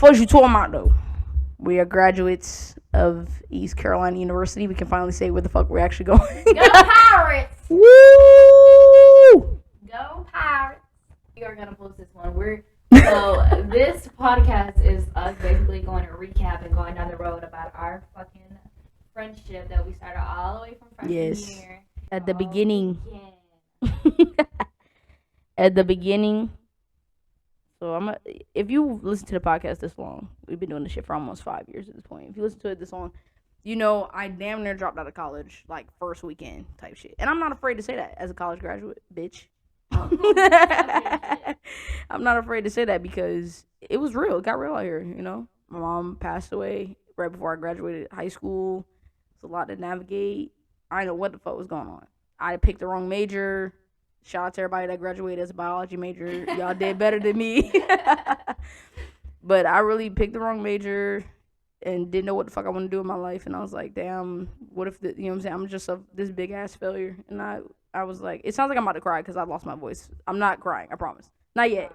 Fuck you talking about though. We are graduates of East Carolina University. We can finally say where the fuck we're actually going. Go Pirates! Woo! Go Pirates! We are gonna post this one. So this podcast is us basically going to recap and going down the road about our fucking friendship that we started all the way from freshman year. At the beginning. At the beginning. So if you listen to the podcast this long, we've been doing this shit for almost 5 years at this point. If you listen to it this long, you know I damn near dropped out of college like first weekend type shit. And I'm not afraid to say that as a college graduate, bitch. I'm not afraid to say that because it was real. It got real out here, you know. My mom passed away right before I graduated high school. It's a lot to navigate. I didn't know what the fuck was going on. I picked the wrong major. Shout out to everybody that graduated as a biology major. Y'all did better than me. But I really picked the wrong major and didn't know what the fuck I want to do in my life. And I was like, damn, what if, you know what I'm saying? I'm just this big-ass failure. And I was like, it sounds like I'm about to cry because I lost my voice. I'm not crying, I promise. Not yet.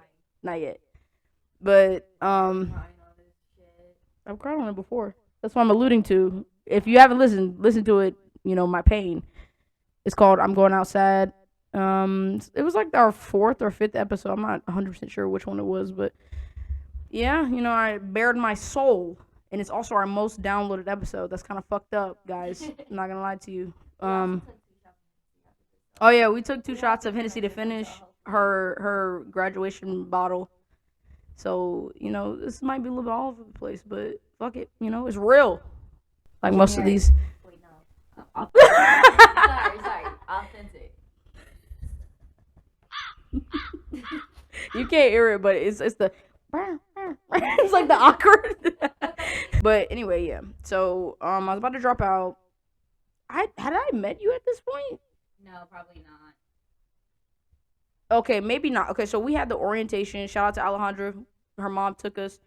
But, I've cried on it before. That's what I'm alluding to. If you haven't listen to it, you know, my pain. It's called I'm Going Outside. It was like our 4th or 5th episode. I'm not 100% sure which one it was, but yeah, you know, I bared my soul, and it's also our most downloaded episode. That's kind of fucked up, guys. I'm not gonna lie to you. Oh yeah, we took 2 shots of Hennessy to finish her graduation bottle. So, you know, this might be a little bit all over the place, but fuck it, you know, it's real. Like most of these. Wait, no. Sorry. Authentic. You can't hear it, but it's the it's like the awkward. But anyway, yeah. So I was about to drop out. Had I met you at this point? No, probably not. Okay, maybe not. Okay, so we had the orientation. Shout out to Alejandra. Her mom took us.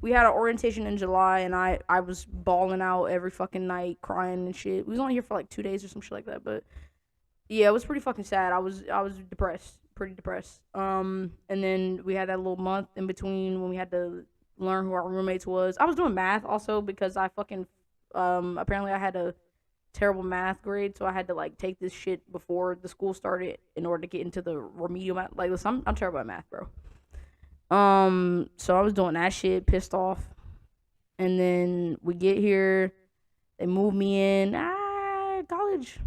We had an orientation in July, and I was bawling out every fucking night, crying and shit. We was only here for like 2 days or some shit like that, but yeah, it was pretty fucking sad. I was depressed, pretty depressed. And then we had that little month in between when we had to learn who our roommates was. I was doing math also because I fucking apparently I had a terrible math grade, so I had to like take this shit before the school started in order to get into the remedial math. Like, listen, I'm terrible at math, bro. So I was doing that shit, pissed off, and then we get here, they move me in, college,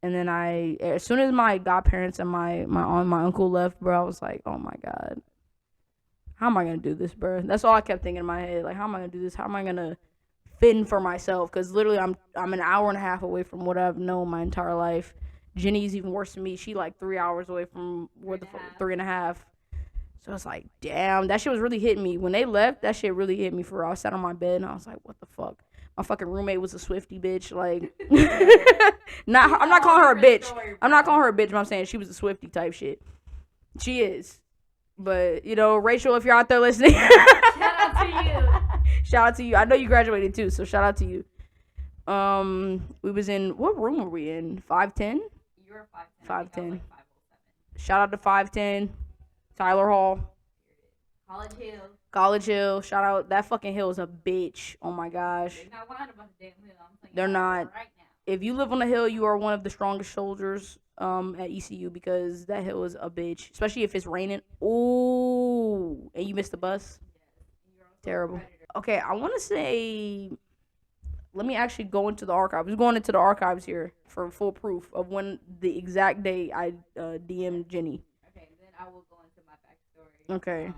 and then as soon as my godparents and my aunt and my uncle left, bro, I was like, oh my god, how am I gonna do this, bro? That's all I kept thinking in my head, like, how am I gonna do this? How am I gonna fend for myself? Because literally, I'm an hour and a half away from what I've known my entire life. Jenny's even worse than me. She like 3 hours away from where the fuck, 3.5. So it's like, damn, that shit was really hitting me. When they left, that shit really hit me for real. I sat on my bed and I was like, what the fuck? My fucking roommate was a Swiftie bitch. Like, I'm not calling her a bitch. I'm not calling her a bitch, but I'm saying she was a Swiftie type shit. She is. But, you know, Rachel, if you're out there listening. Shout out to you. Shout out to you. I know you graduated too, so shout out to you. We was in, what room were we in? 510? You were 510. 510. Like 507. Shout out to 510. Tyler Hall. College Hill. Shout out. That fucking hill is a bitch. Oh my gosh. They're not lying about the damn hill. I'm telling you They're not. right now. If you live on the hill, you are one of the strongest soldiers at ECU because that hill is a bitch. Especially if it's raining. Ooh. And you missed the bus. Yes. Terrible. Okay, I want to say, let me actually go into the archives. We're going into the archives here for full proof of when the exact day I DM'd Jenny. Okay, then I will go into my backstory. Okay.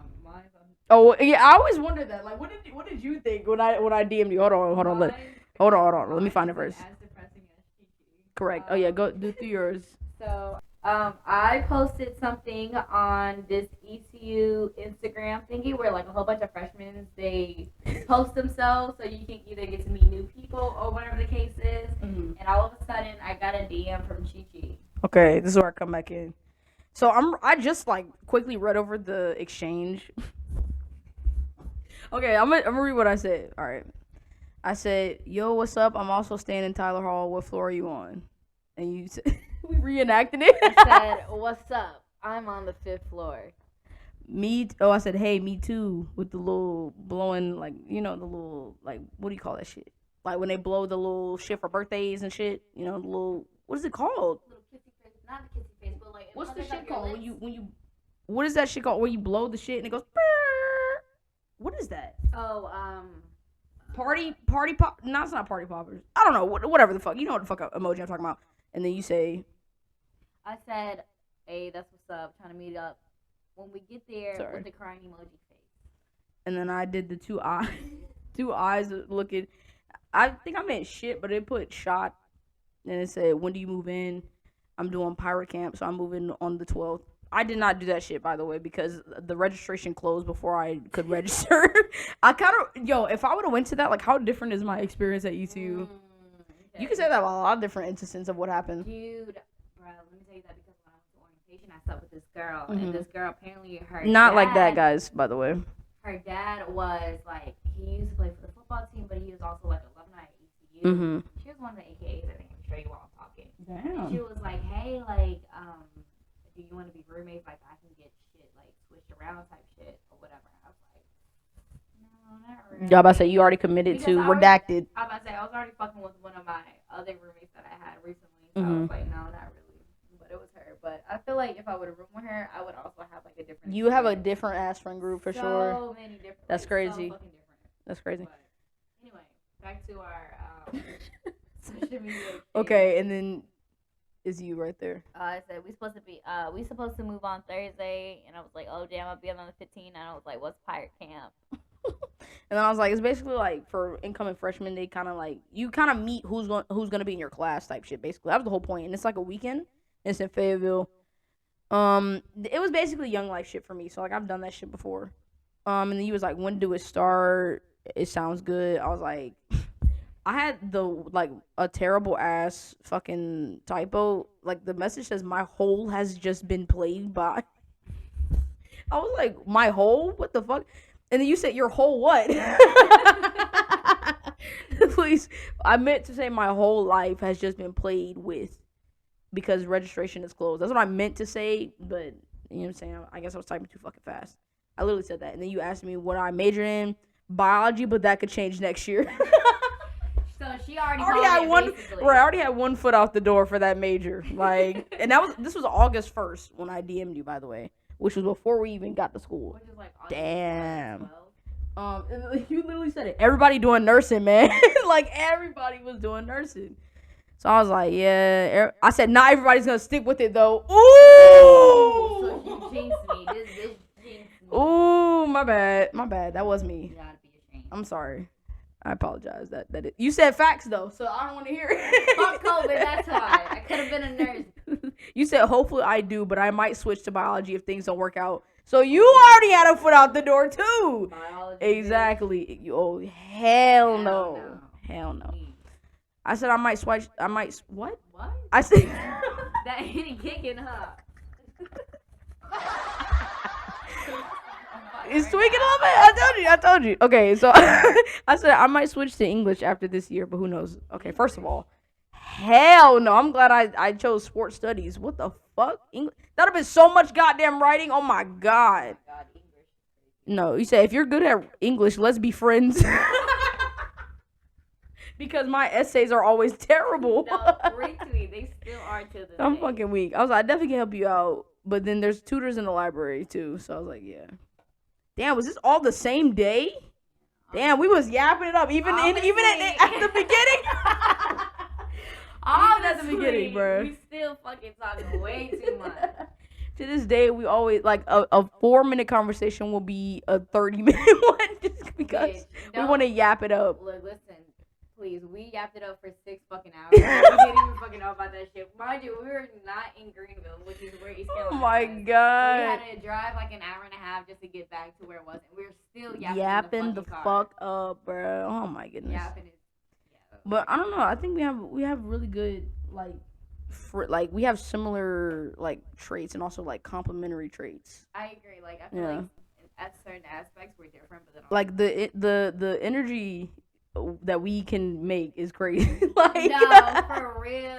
Oh yeah, I always wondered that. Like, what did you think when I DM'd you? Hold on. Let me find it first. As depressing as Kiki. Correct. Oh yeah, go do through yours. So, I posted something on this ECU Instagram thingy where like a whole bunch of freshmen, they post themselves so you can either get to meet new people or whatever the case is. Mm-hmm. And all of a sudden, I got a DM from Chi. Okay, this is where I come back in. So I just like quickly read over the exchange. Okay, I'm gonna read what I said. All right, I said, "Yo, what's up? I'm also staying in Tyler Hall. What floor are you on?" And you said, "We reenacted it." I said, "What's up? I'm on the 5th floor." I said, hey, me too, with the little blowing, like, the little, like, what do you call that shit? Like when they blow the little shit for birthdays and shit, the little, what is it called? Little kissy face, not a kissy face, but like What's the shit called when you, what is that shit called where you blow the shit and it goes, Brrr. What is that? Oh, Party pop? No, it's not party poppers. I don't know, whatever the fuck. You know what the fuck emoji I'm talking about. And then you say, I said, hey, that's what's up, trying to meet up when we get there with the crying emoji face. And then I did the two eyes looking. I think I meant shit, but it put shot. And it said, when do you move in? I'm doing pirate camp, so I'm moving on the 12th. I did not do that shit, by the way, because the registration closed before I could register. I kind of, if I would have went to that, like, how different is my experience at UTU? Okay. You can say that about a lot of different instances of what happened. Dude, bro, let me tell you that because when I went to orientation, I slept with this girl, and this girl apparently not like that, guys, by the way. Her dad was like, he used to play for the football team, but he was also like alumni at ECU. She was one of the AKAs. I think I can show you while I'm talking. Damn. And she was like, hey, like, do you want to be roommates? Like, I can get shit like switched around type shit or whatever. And I was like, no, not really. Y'all about to say you already committed to redacted. I was about to say I was already fucking with one of my other roommates that I had recently, so I was like, no, not really. But it was her. But I feel like if I would have roomed with her, I would also have like a different. You have a different ass friend group for sure. So many different. That's crazy. So fucking different. That's crazy. But anyway, back to our social media. Okay, and then is you right there. I said we supposed to move on Thursday, and I was like, oh damn, I'll be on the 15th, and I was like, what's pirate camp? And then I was like, it's basically like for incoming freshmen, they kind of like you kind of meet who's gonna be in your class type shit. Basically, that was the whole point, and it's like a weekend. It's in Fayetteville. It was basically young life shit for me, so like I've done that shit before. And then he was like, when do it start? It sounds good. I was like, I had a terrible ass fucking typo. Like the message says my hole has just been played by. I was like, my hole? What the fuck? And then you said your whole what? Please, I meant to say my whole life has just been played with because registration is closed. That's what I meant to say, but you know what I'm saying? I guess I was typing too fucking fast. I literally said that. And then you asked me what I majored in. Biology, but that could change next year. So she already had one. Right, I already had one foot out the door for that major. Like, and this was August 1st when I DM'd you, by the way, which was before we even got to school. Which is like damn. You literally said it. Everybody doing nursing, man. Like everybody was doing nursing. So I was like, yeah. I said, not everybody's gonna stick with it though. Ooh. So you jinxed me. This jinxed me. Ooh, my bad. That was me. You gotta be ashamed. I'm sorry. I apologize. You said facts though, so I don't want to hear it. Fuck COVID. That's why I could have been a nurse. You said hopefully I do, but I might switch to biology if things don't work out. So you already had a foot out the door too. Biology. Exactly. Oh hell no. Hell no. I said I might switch. What? What? I said that ain't kicking, huh? It's tweaking a little bit. I told you. Okay, so I said I might switch to English after this year, but who knows? Okay, first of all, hell no. I'm glad I chose sports studies. What the fuck? English? That'd have been so much goddamn writing. Oh my god. No, you said if you're good at English, let's be friends. Because my essays are always terrible. No, retweet. They still are to this I'm day. fucking weak. I was like, I definitely can help you out. But then there's tutors in the library too. So I was like, yeah. Damn, was this all the same day? Damn, we was yapping it up even at the beginning. Even at the beginning, bro. We still fucking talking way too much. To this day, we always like a 4-minute conversation will be a 30-minute one just because we want to yap it up. Look, listen. Please, we yapped it up for 6 fucking hours. We didn't even fucking know about that shit. Mind you, we were not in Greenville, which is where East Carolina Oh my was. god. So we had to drive like an hour and a half just to get back to where it was. And we were still Yapping the fuck up, bro. Oh my goodness. Yapping is, yeah. But I don't know. I think we have really good like we have similar like traits and also like complementary traits. I agree. Like I feel like at certain aspects we're different, but then also like the energy that we can make is crazy. Like no, for real.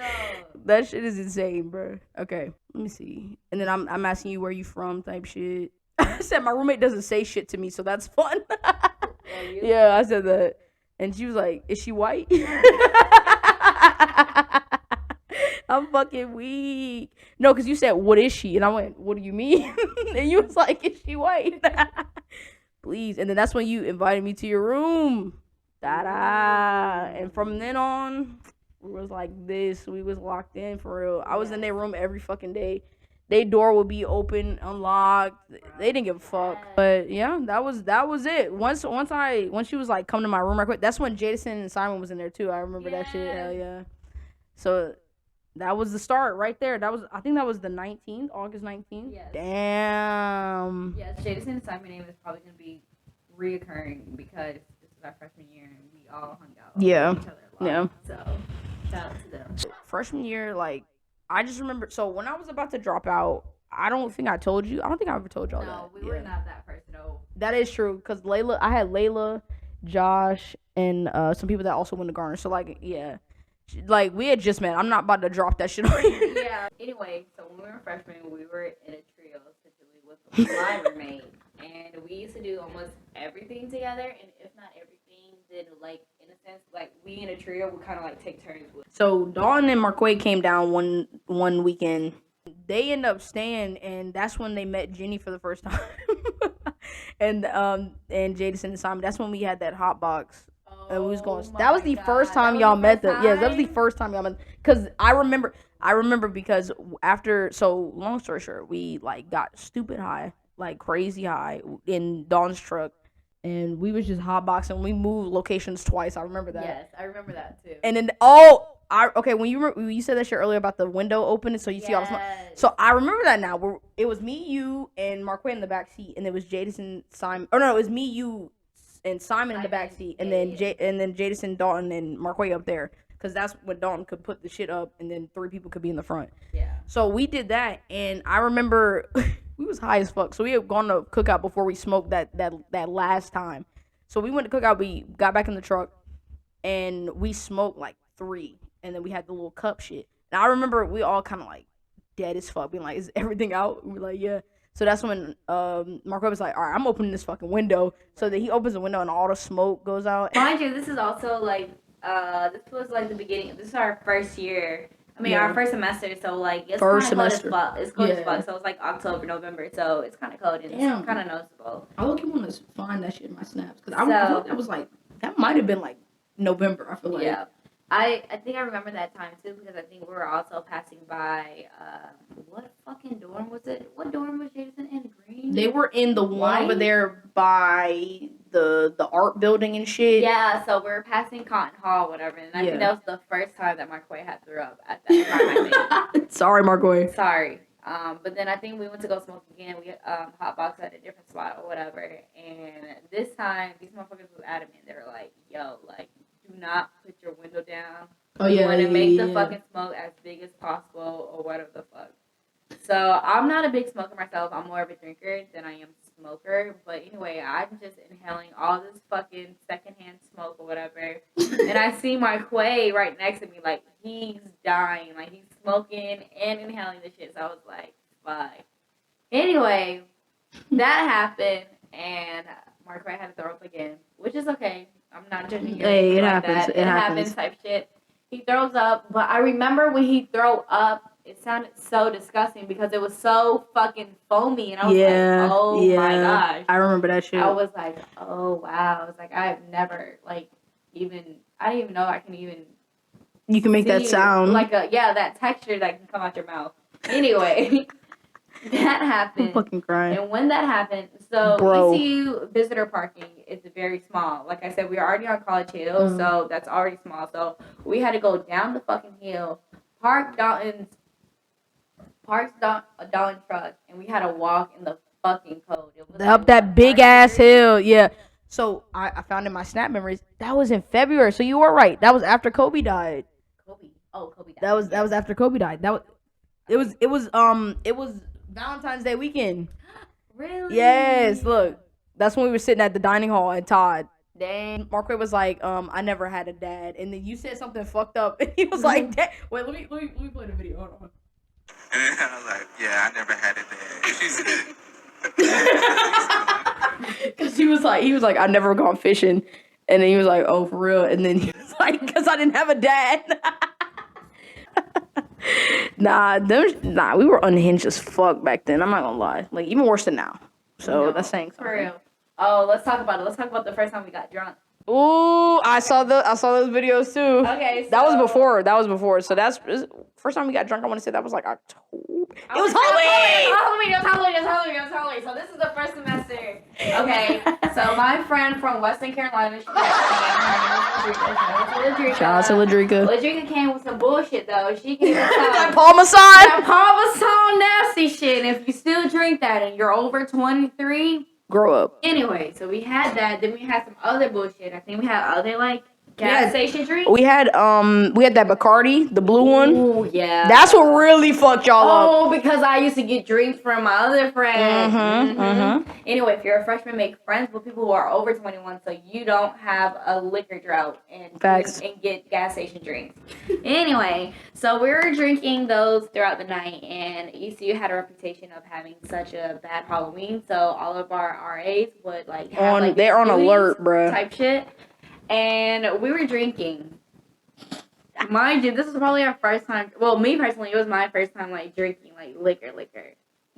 That shit is insane, bro. Okay, let me see. And then I'm asking you where you from type shit. I said my roommate doesn't say shit to me, so that's fun. you? Yeah, I said that. And she was like, "Is she white?" I'm fucking weak. No, because you said, "What is she?" And I went, "What do you mean?" And you was like, "Is she white?" Please. And then that's when you invited me to your room. Da-da. And from then on, we was like this. We was locked in for real. I was in their room every fucking day. Their door would be open, unlocked. They didn't give a fuck. But yeah, that was it. Once she was like, "Come to my room right quick," that's when Jason and Simon was in there too. I remember that shit. Hell yeah. So that was the start right there. I think that was the 19th, August 19th. Yes. Damn. Yes, Jason and Simon name is probably gonna be reoccurring because this is our freshman year and we all hung out with each other a lot. Yeah. So shout out to them. Freshman year, like, I just remember. So when I was about to drop out, I don't think I told you. I don't think I ever told y'all that. No, we were not that person. No. That is true, cause I had Layla, Josh, and some people that also went to Garner. So like, yeah, like we had just met. I'm not about to drop that shit on you. Yeah. Anyway, so when we were freshmen, we were in a trio, essentially with my roommate, and we used to do almost everything together, and if not everything, then like in a sense, like we in a trio would kind of like take turns with. So Dawn and Marquay came down one weekend. They ended up staying, and that's when they met Jenny for the first time. and Jadison and Simon. That's when we had that hot box. And we was going. That was the first time y'all met them. Yeah, that was the first time y'all met. Cause I remember because after. So long story short, we like got stupid high, like crazy high in Dawn's truck, and we was just hotboxing. We moved locations twice. I remember that. Yes, I remember that too. And then when you said that shit earlier about the window opening, so you see all the smoke. So I remember that now. Where it was me, you, and Marquay in the back seat, and it was Jadison, Simon. Oh no, it was me, you, and Simon in the back seat, and then Jadison, Dalton, and Marquay up there, because that's when Dalton could put the shit up, and then 3 people could be in the front. Yeah. So we did that, and I remember we was high as fuck. So we had gone to cookout before we smoked that last time. So we went to cookout. We got back in the truck, and we smoked like 3, and then we had the little cup shit. And I remember we all kind of like dead as fuck, being like, "Is everything out?" And we're like, "Yeah." So that's when Marco was like, "All right, I'm opening this fucking window." So that he opens the window and all the smoke goes out. Mind you, this is also like this was like the beginning. This is our first year. I mean, our first semester. So like it's kind of cold as fuck. It's cold as fuck. So it's like October, November. So it's kind of cold and it's kind of noticeable. I look want to find that shit in my snaps because I thought that was like that might have been like November. I feel like. Yeah. I think I remember that time too because I think we were also passing by what fucking dorm was it? What dorm was Jason in? Green? They were in the one over there by the art building and shit. Yeah, so we were passing Cotton Hall, whatever, and I think that was the first time that Marquay had threw up at that time. I think. Sorry, Marquay. Sorry. But then I think we went to go smoke again. We hotboxed at a different spot or whatever, and this time these motherfuckers was adamant. They were like, "Yo, like." Do not put your window down. Oh yeah, you want to make the fucking smoke as big as possible or whatever the fuck. So I'm not a big smoker myself. I'm more of a drinker than I am a smoker. But anyway, I'm just inhaling all this fucking secondhand smoke or whatever. And I see Marquay right next to me, like he's dying, like he's smoking and inhaling the shit. So I was like, fuck. Anyway, that happened, and Marquay had to throw up again, which is okay. I'm not judging you. Hey, it like happens. That. It happens type shit. He throws up, but I remember when he threw up, it sounded so disgusting because it was so fucking foamy, and I was like, oh my gosh. I remember that shit. I was like, oh wow. I was like, I have never I didn't even know I can even. You can make that sound. Like that texture that can come out your mouth. Anyway. That happened. I'm fucking crying. And when that happened, so ECU visitor parking is very small. Like I said, we were already on College Hill, so that's already small. So we had to go down the fucking hill, park Dalton's truck, and we had to walk in the fucking cold. Up that big ass hill, yeah. So I found in my snap memories that was in February. So you were right. That was after Kobe died. Kobe died. That was after Kobe died. It was Valentine's Day weekend. Really? Yes, look. That's when we were sitting at the dining hall at Todd. Dang. Marquay was like, I never had a dad. And then you said something fucked up. And he was like, Dad. Wait, let me play the video. Hold on. And then I was like, yeah, I never had a dad. She said, Because he was like, I've never gone fishing. And then he was like, oh, for real? And then he was like, because I didn't have a dad. Nah, we were unhinged as fuck back then. I'm not gonna lie. Like, even worse than now. So that's saying something. For real. Oh, let's talk about it. Let's talk about the first time we got drunk. Ooh, I saw those videos too. Okay, so That was before. So that's first time we got drunk. I want to say that was like October. It was Halloween. It was Halloween. So this is the first semester. Okay. So my friend from Western Carolina, shout Shout out to Ladrika. Ladrika came with some bullshit though. She came with That that Parmesan nasty shit. And if you still drink that and you're over 23, grow up. anyway, so we had that. Then we had some other bullshit. I think we had other like gas station drinks. We had that Bacardi, the blue one. Oh yeah. That's what really fucked y'all up. Oh, because I used to get drinks from my other friend. Anyway, if you're a freshman, make friends with people who are over 21, so you don't have a liquor drought and get gas station drinks. Anyway, so we were drinking those throughout the night, and ECU had a reputation of having such a bad Halloween, so all of our RAs would like have they're on alert, bruh. Type shit. And we were drinking. Mind you, this was probably our first time. Well, me personally, it was my first time like drinking like liquor.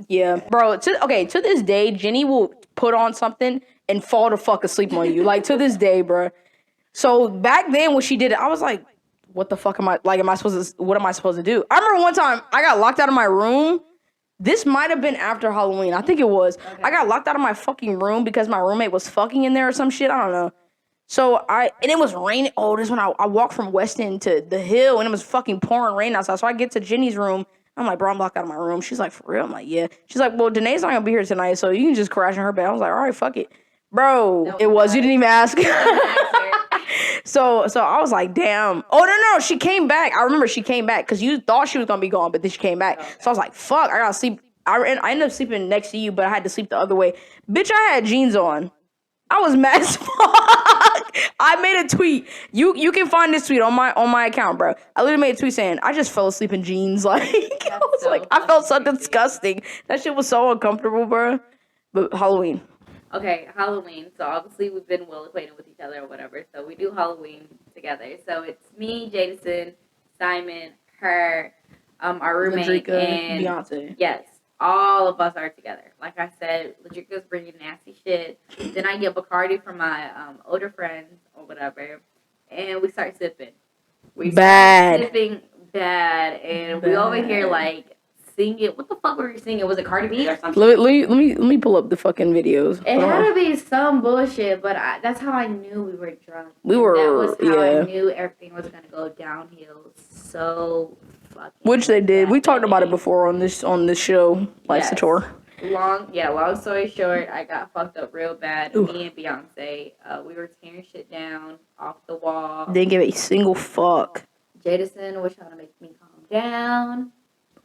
Yeah, bro. To this day, Jenny will put on something and fall the fuck asleep on you. Like to this day, bro. So back then when she did it, I was like, "What the fuck am I? Like, what am I supposed to do?" I remember one time I got locked out of my room. This might have been after Halloween. I think it was. Okay. I got locked out of my fucking room because my roommate was fucking in there or some shit. I don't know. So and it was raining. Oh, this is when I walked from West End to the hill and it was fucking pouring rain outside. So I get to Jenny's room. I'm like, bro, I'm locked out of my room. She's like, for real? I'm like, yeah. She's like, well, Danae's not gonna be here tonight, so you can just crash in her bed. I was like, all right, fuck it. Bro, it was. You didn't even ask. So I was like, damn. Oh, no. She came back. I remember she came back because you thought she was gonna be gone, but then she came back. Okay. So I was like, fuck, I gotta sleep. I ended up sleeping next to you, but I had to sleep the other way. Bitch, I had jeans on. I was mad as fuck. I made a tweet. You can find this tweet on my account, bro. I literally made a tweet saying I just fell asleep in jeans. Like I was so like, I felt so disgusting. That shit was so uncomfortable, bro. But Halloween. Okay, Halloween. So obviously we've been well acquainted with each other or whatever. So we do Halloween together. So it's me, Jadison, Simon, her, our roommate, Ladrika, and Beyonce. Yes. All of us are together. Like I said, Ladrika's bringing nasty shit. Then I get Bacardi from my older friends or whatever, and we start sipping. Bad. Sipping bad, and we over here like singing. What the fuck were we singing? Was it Cardi B or something? Let me pull up the fucking videos. It had to be some bullshit, but that's how I knew we were drunk. That was how I knew everything was gonna go downhill. So. Which they did. We talked about it before on this show, Life's a Tour. Long story short, I got fucked up real bad. Ooh. Me and Beyonce, we were tearing shit down off the wall. Didn't give a single fuck. Jadison was trying to make me calm down.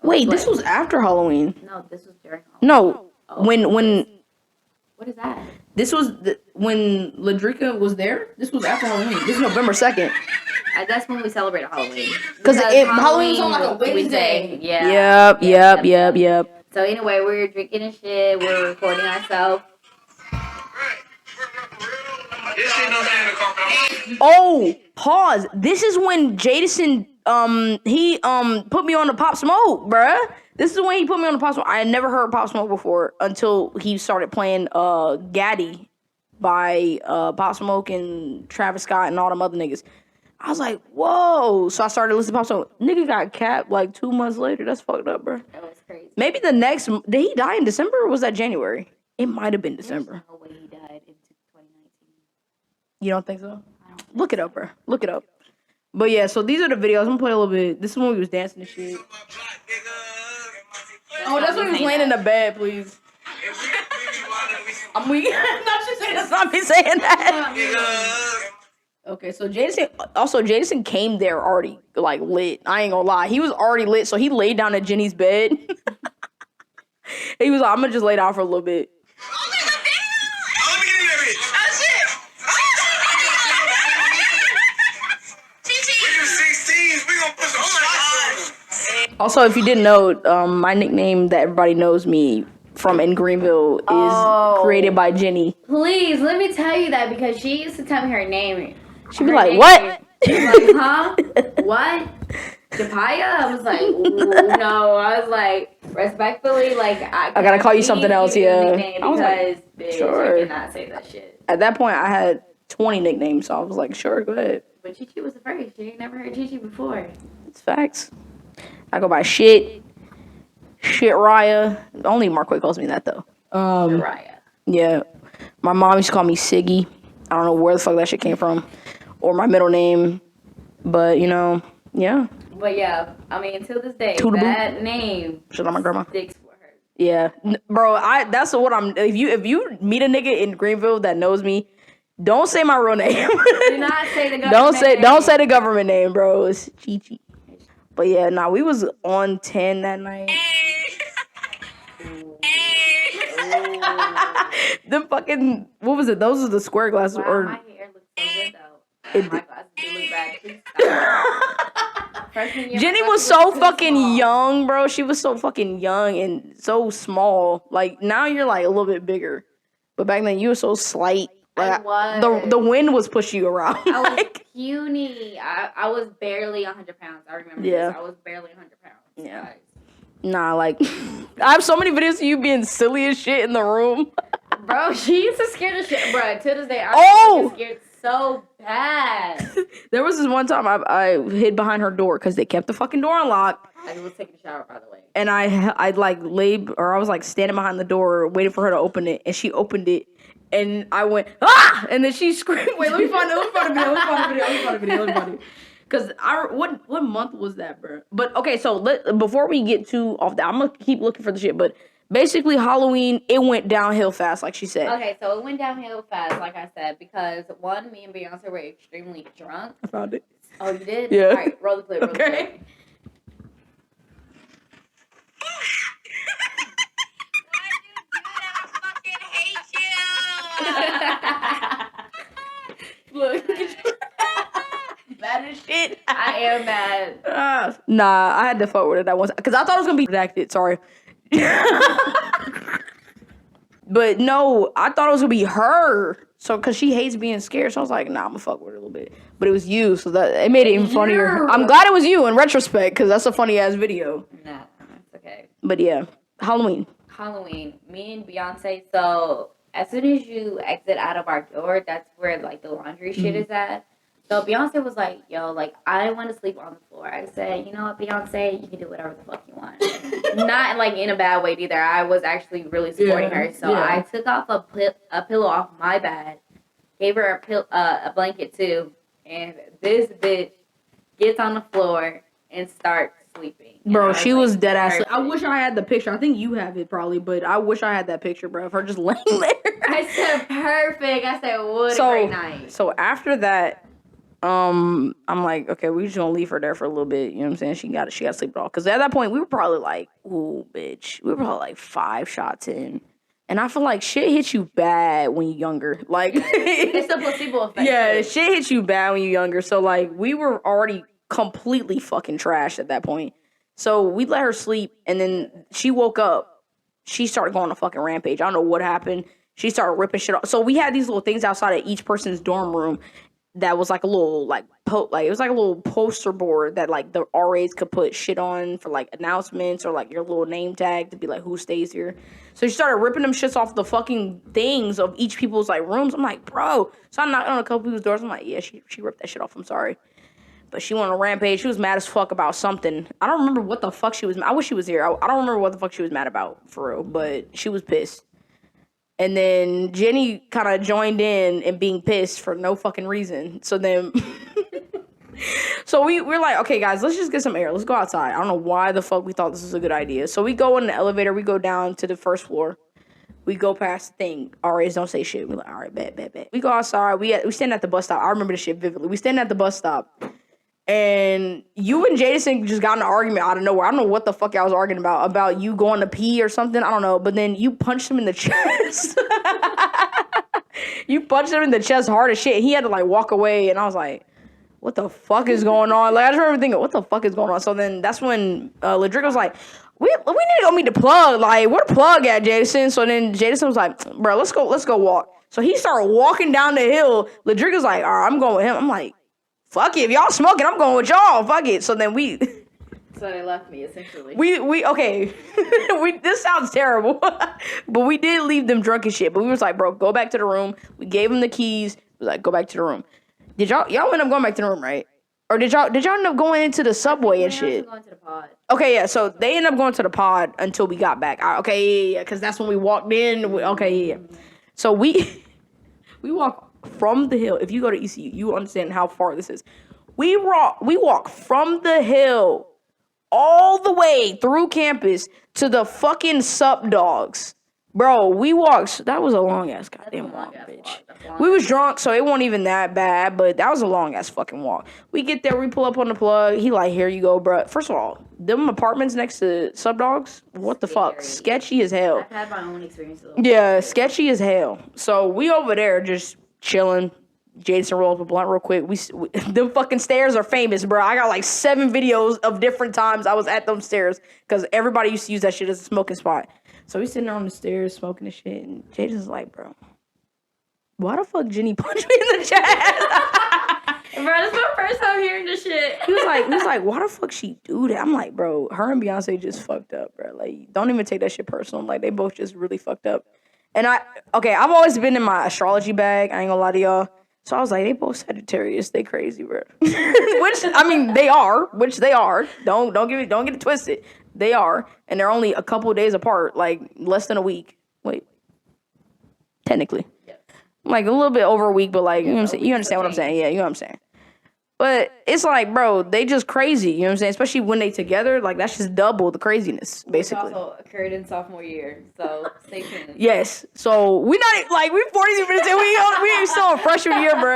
Wait, this was after Halloween. No, this was during Halloween. No, when. What is that? This was when Ladrika was there. This was after Halloween. This is November 2nd. That's when we celebrated Halloween. Because Halloween was on like a Wednesday. Yeah. Yep. So anyway, we were drinking and shit. We were recording ourselves. Oh, pause. This is when Jadison he put me on the Pop Smoke, bruh. This is when he put me on the Pop Smoke. I had never heard Pop Smoke before until he started playing Gaddy by Pop Smoke and Travis Scott and all them other niggas. I was like, whoa. So I started listening to Pop Smoke. Nigga got capped like 2 months later. That's fucked up, bro. That was crazy. Maybe did he die in December or was that January? It might have been December. There's no way he died in 2019. You don't think so? Look it up, bro. Look it up. But yeah, so these are the videos. I'm gonna play a little bit. This is when we was dancing and shit. Oh, that's when he was laying in the bed, please. I'm weak. Not just saying that's not me saying that. Okay, so Jadison came there already like lit. I ain't gonna lie, he was already lit. So he laid down at Jenny's bed. He was like, I'm gonna just lay down for a little bit. Also, if you didn't know, my nickname that everybody knows me from in Greenville is created by Jany. Please, let me tell you that because she used to tell me her name. She'd be like, what? She's like, huh? What? Japaya? I was like, ooh, no. I was like, respectfully, like, I gotta call you something else, yeah. I was like, bitch, sure. I cannot say that shit. At that point, I had 20 nicknames, so I was like, sure, go ahead. But Chichi was the first. She ain't never heard Chichi before. It's facts. I go by Shit Raya. Only Marquay calls me that, though. Raya. Yeah. My mom used to call me Siggy. I don't know where the fuck that shit came from. Or my middle name. But, you know, yeah. But yeah, I mean, until this day, that name shit on my grandma. Sticks for her. Yeah, bro. That's what I'm. If you meet a nigga in Greenville that knows me, don't say my real name. Do not say the government name. Don't say the government name, bro. It's Chi. But yeah, nah, we was on 10 that night. The fucking what was it? Those are the square glasses. Wow, my hair looks so good though. My glasses do look bad. Please stop. Jany was so fucking young, bro. She was so fucking young and so small. Like now you're like a little bit bigger, but back then you were so slight. Like, I was. The wind was pushing you around. I was puny. I was barely 100 pounds. I remember this. I was barely 100 pounds. Yeah. Guys. Nah, like I have so many videos of you being silly as shit in the room. Bro, she used to scare the shit. Bro, to this day, I scared so bad. There was this one time I hid behind her door because they kept the fucking door unlocked. I was taking a shower, by the way. And I like I was like standing behind the door waiting for her to open it, and she opened it, and I went ah, and then she screamed. Wait, let me find a video. Because what month was that, bro? But okay, so before we get too off that, I'm gonna keep looking for the shit. But basically, Halloween it went downhill fast, like she said. Okay, so it went downhill fast, like I said, because one, me and Beyonce were extremely drunk. I found it. Oh, you did? Yeah. All right, roll the clip. Okay. Look. Mad as shit. I am mad. Nah, I had to fuck with it that once because I thought it was gonna be redacted. Sorry. But no, I thought it was gonna be her. So, cause she hates being scared, so I was like, nah, I'm gonna fuck with her a little bit. But it was you, so that it made it even funnier. I'm glad it was you in retrospect, cause that's a funny ass video. Nah, it's okay. But yeah, Halloween. Me and Beyonce. So as soon as you exit out of our door, that's where like the laundry shit is at. So Beyonce was like, yo, like, I want to sleep on the floor. I said, you know what, Beyonce, you can do whatever the fuck you want. Not, like, in a bad way, either. I was actually really supporting her. So I took off a pillow off my bed, gave her a blanket, too, and this bitch gets on the floor and starts sleeping. Bro, she was dead ass. I wish I had the picture. I think you have it, probably, but I wish I had that picture, bro, of her just laying there. I said, perfect. I said, what a great night. So after that, I'm like, okay, we just gonna leave her there for a little bit. You know what I'm saying? She got to sleep it off. Because at that point, we were probably like, ooh, bitch. We were probably like 5 shots in. And I feel like shit hits you bad when you're younger. Like, it's a placebo effect. Yeah, shit hits you bad when you're younger. So, like, we were already completely fucking trashed at that point. So we let her sleep. And then she woke up. She started going on a fucking rampage. I don't know what happened. She started ripping shit off. So we had these little things outside of each person's dorm room. That was like a little it was like a little poster board that like the RAs could put shit on for like announcements or like your little name tag to be like who stays here. So she started ripping them shits off the fucking things of each people's like rooms. I'm like, bro. So I knocked on a couple people's doors. I'm like, yeah, she ripped that shit off. I'm sorry. But she went on a rampage. She was mad as fuck about something. I don't remember what the fuck she was. I wish she was here. I don't remember what the fuck she was mad about for real. But she was pissed. And then Jany kind of joined in and being pissed for no fucking reason. So then, so we're like, okay, guys, let's just get some air. Let's go outside. I don't know why the fuck we thought this was a good idea. So we go in the elevator. We go down to the first floor. We go past the thing. RAs don't say shit. We're like, all right, bet. We go outside. We stand at the bus stop. I remember this shit vividly. We stand at the bus stop. And you and Jadison just got in an argument out of nowhere. I don't know what the fuck I was arguing about you going to pee or something. I don't know. But then you punched him in the chest. You punched him in the chest hard as shit. He had to like walk away. And I was like, what the fuck is going on? Like, I just remember thinking, what the fuck is going on? So then that's when Ladrick was like, We need to go meet the plug. Like, where the plug at, Jason? So then Jason was like, bro, let's go walk. So he started walking down the hill. Ladriga's like, all right, I'm going with him. I'm like, fuck it. If y'all smoking, I'm going with y'all. Fuck it. So then So they left me, essentially. Okay. This sounds terrible. But we did leave them drunk as shit. But we was like, bro, go back to the room. We gave them the keys. We was like, go back to the room. Did y'all end up going back to the room, right? Or did y'all end up going into the subway and shit? Going to the pod. Okay, yeah. So they ended up going to the pod until we got back. Okay, yeah, because that's when we walked in. Okay, yeah. So we walk from the hill. If you go to ECU, you understand how far this is. We walk from the hill all the way through campus to the fucking Sup Dogs. Bro, we walked. That was a long ass goddamn walk, bitch. We was drunk, so it wasn't even that bad, but that was a long ass fucking walk. We get there, we pull up on the plug. He like, here you go, bro. First of all, them apartments next to Sup Dogs, what the fuck? Sketchy as hell. I've had my own experience. Yeah, sketchy as hell. So we over there just chilling. Jason rolled up a blunt real quick. We them fucking stairs are famous, bro. I got like 7 videos of different times I was at them stairs because everybody used to use that shit as a smoking spot. So we sitting there on the stairs smoking and shit, and Jason's like, bro, why the fuck Jany punched me in the chest? Bro, that's my first time hearing this shit. He was like, why the fuck she do that? I'm like, bro, her and Beyonce just fucked up, bro. Like, don't even take that shit personal. Like, they both just really fucked up. And I've always been in my astrology bag. I ain't gonna lie to y'all. So I was like, they both Sagittarius. They crazy, bro. Which, I mean, they are. Don't get it twisted. They are. And they're only a couple of days apart, like less than a week. Wait. Technically. Yes. Like a little bit over a week, but like, you know what I'm saying? You understand what I'm saying? Yeah, you know what I'm saying. But it's like, bro, they just crazy. You know what I'm saying? Especially when they together, like that's just double the craziness, basically. Which also occurred in sophomore year, so stay tuned. Yes. So we 40 minutes in. We still in freshman year, bro.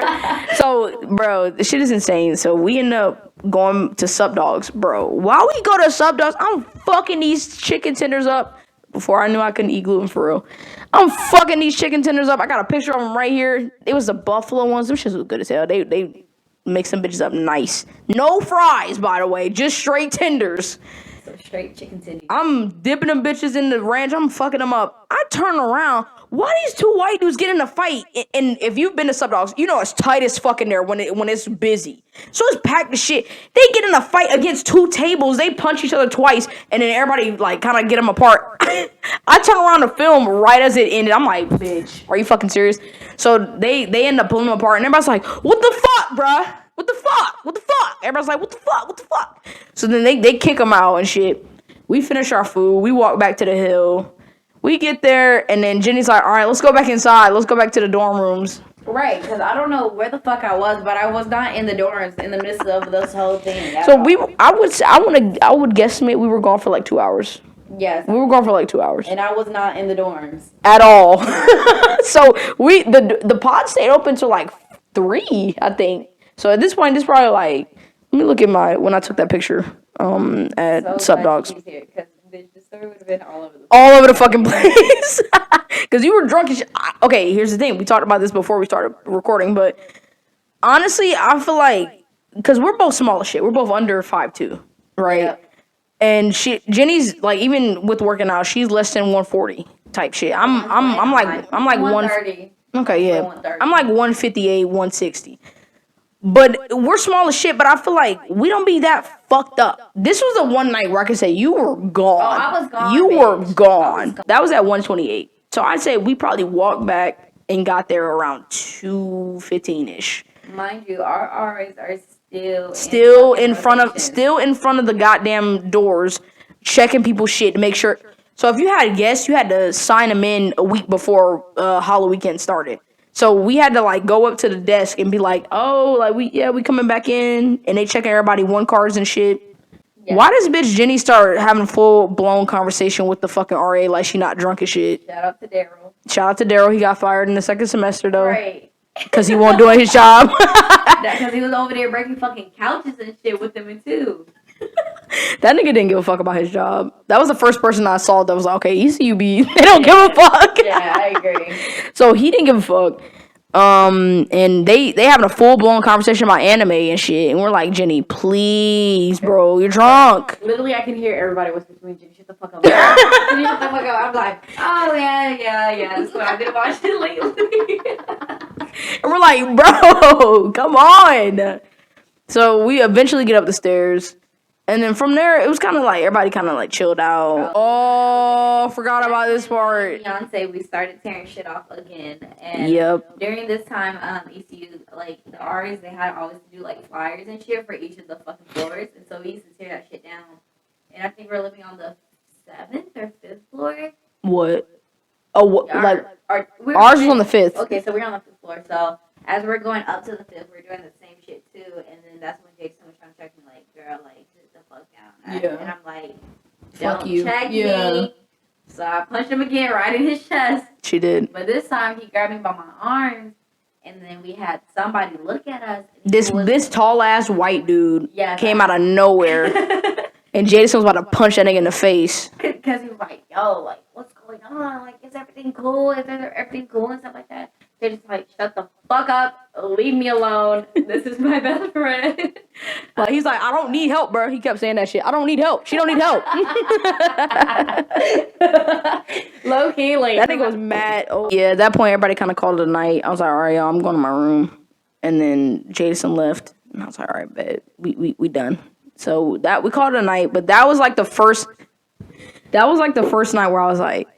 So, bro, the shit is insane. So we end up going to Sup Dogs, bro. While we go to Sup Dogs, I'm fucking these chicken tenders up. Before I knew I couldn't eat gluten for real. I'm fucking these chicken tenders up. I got a picture of them right here. It was the buffalo ones. Them shits was good as hell. They mix some bitches up nice. No fries, by the way. Just straight tenders. So straight chicken tenders. I'm dipping them bitches in the ranch. I'm fucking them up. I turn around. Why these two white dudes get in a fight? And if you've been to Sup Dogs, you know it's tight as fucking there when it's busy. So it's packed as shit. They get in a fight against 2 tables. They punch each other twice, and then everybody like kind of get them apart. I turn around to film right as it ended. I'm like, bitch, are you fucking serious? So they end up pulling them apart, and everybody's like, what the fuck, bruh? What the fuck? What the fuck? Everybody's like, what the fuck? What the fuck? So then they kick them out and shit. We finish our food. We walk back to the hill. We get there, and then Jenny's like, all right, let's go back inside. Let's go back to the dorm rooms. Right, because I don't know where the fuck I was, but I was not in the dorms in the midst of this whole thing. So I would guesstimate we were gone for like 2 hours. Yes. We were gone for like 2 hours. And I was not in the dorms. At all. So the pod stayed open till like 3, I think. So at this point, this probably like, let me look at when I took that picture at Sup Dogs. The story would have been all over the place. All over the fucking place. Because you were drunk as shit. Okay, here's the thing. We talked about this before we started recording, but honestly, I feel like, because we're both small as shit. We're both under 5'2", right? Yep. And Jenny's like, even with working out, she's less than 140 type shit. I'm like 130. Okay, yeah. I'm like 158, 160. But we're small as shit, but I feel like we don't be that fucked up. This was the one night where I could say you were gone. Oh, I was gone. You were gone. That was at 128. So I'd say we probably walked back and got there around 2:15ish. Mind you, our RAs are still in front of the goddamn doors, checking people's shit to make sure. So if you had guests, you had to sign them in a week before Halloween weekend started. So we had to like go up to the desk and be like, oh, like we coming back in, and they checking everybody 1 cards and shit. Yeah. Why does bitch Jenny start having full blown conversation with the fucking RA like she not drunk as shit? Shout out to Daryl. He got fired in the 2nd semester though. Right. Because he won't doing his job. Because he was over there breaking fucking couches and shit with them too. That nigga didn't give a fuck about his job. That was the first person I saw that was like, okay, ECUB, they don't give a fuck. Yeah, I agree. So he didn't give a fuck. And they having a full blown conversation about anime and shit, and we're like, Jenny, please, bro, you're drunk. Literally, I can hear everybody whispering to me, Jenny, shut the fuck up. Shut the fuck up. I'm like, oh, yeah. That's what I've been watching lately. And we're like, bro, come on. So we eventually get up the stairs. And then from there, it was kind of like everybody kind of like chilled out. Oh, forgot about this part. Beyonce, we started tearing shit off again. And Yep. during this time, ECU, like the RAs, they had always do like flyers and shit for each of the fucking floors. And so we used to tear that shit down. And I think we're living on the 7th or 5th floor. What? Oh, what? Yeah, like ours was on the 5th. Okay, so we're on the 5th floor. So as we're going up to the 5th, we're doing the same shit too. And then that's when Jason was trying to check me, like, girl, like, sit the fuck down. Yeah. And I'm like, Fuck don't you. check Yeah. me. So I punched him again right in his chest. She did. But this time he grabbed me by my arms, and then we had somebody look at us. And This tall ass white dude came out of of nowhere, and Jason was about to punch that nigga in the face. Because he was like, yo, like, what's going on? Like, is everything cool? Is everything cool and stuff like that? They're just like, shut the fuck up. Leave me alone. This is my best friend. Like, he's like, I don't need help, bro. He kept saying that shit. I don't need help. She don't need help. Low key, like, That nigga was mad. Oh. Yeah, at that point, everybody kind of called it a night. I was like, all right, y'all, I'm going to my room. And then Jason left. And I was like, all right, bet. We done. So that we called it a night. But that was like the first night where I was like,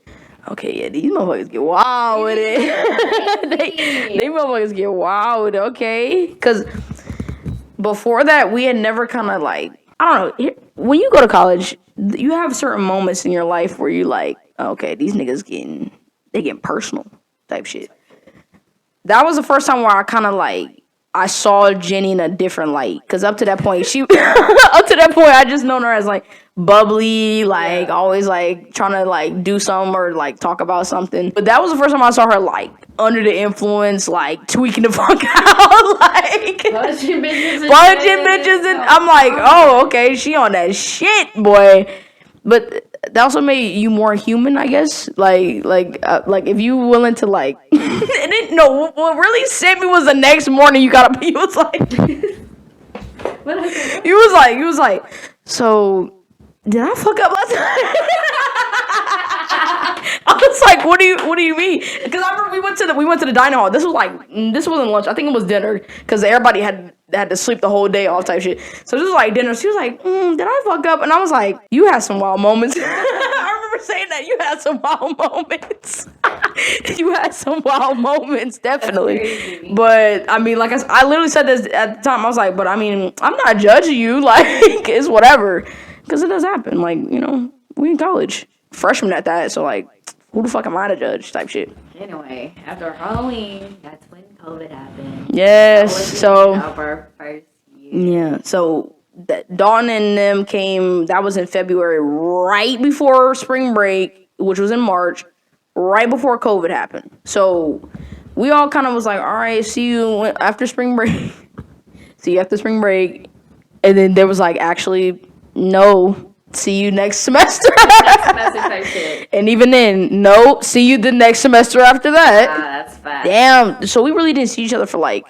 okay, yeah, these motherfuckers get wild with it. they motherfuckers get wild with it, okay? Because before that, we had never kind of like, I don't know. When you go to college, you have certain moments in your life where you like, okay, these niggas getting personal type shit. That was the first time where I kind of like, I saw Jenny in a different light. Because up to that point, I just known her as like bubbly, like always like trying to like do something or like talk about something. But that was the first time I saw her like under the influence, like tweaking the fuck out, like punching bitches. And I'm like, oh, okay, she on that shit, boy. But that also made you more human, I guess. Like if you willing to like, and then no, what really sent me was the next morning. You got up. He was like, he was like, so did I fuck up last night? I was like, what do you mean? Because I remember we went to the dining hall. This wasn't lunch. I think it was dinner because everybody had to sleep the whole day off type shit. So this was like dinner. She was like, did I fuck up? And I was like, you had some wild moments. I remember saying that you had some wild moments. You had some wild moments, definitely. But I mean, like I literally said this at the time. I was like, but I mean, I'm not judging you. Like it's whatever. Because it does happen. Like, you know, we in college. Freshmen at that. So, like, who the fuck am I to judge type shit? Anyway, after Halloween, that's when COVID happened. Yes. So, our first year. Yeah. So, Dawn and them came, that was in February, right before spring break, which was in March, right before COVID happened. So, we all kind of was like, all right, see you after spring break. See you after spring break. And then there was like, actually, no, see you next semester. Semester type shit. And even then, no, see you the next semester after that. That's fast. Damn. So we really didn't see each other for like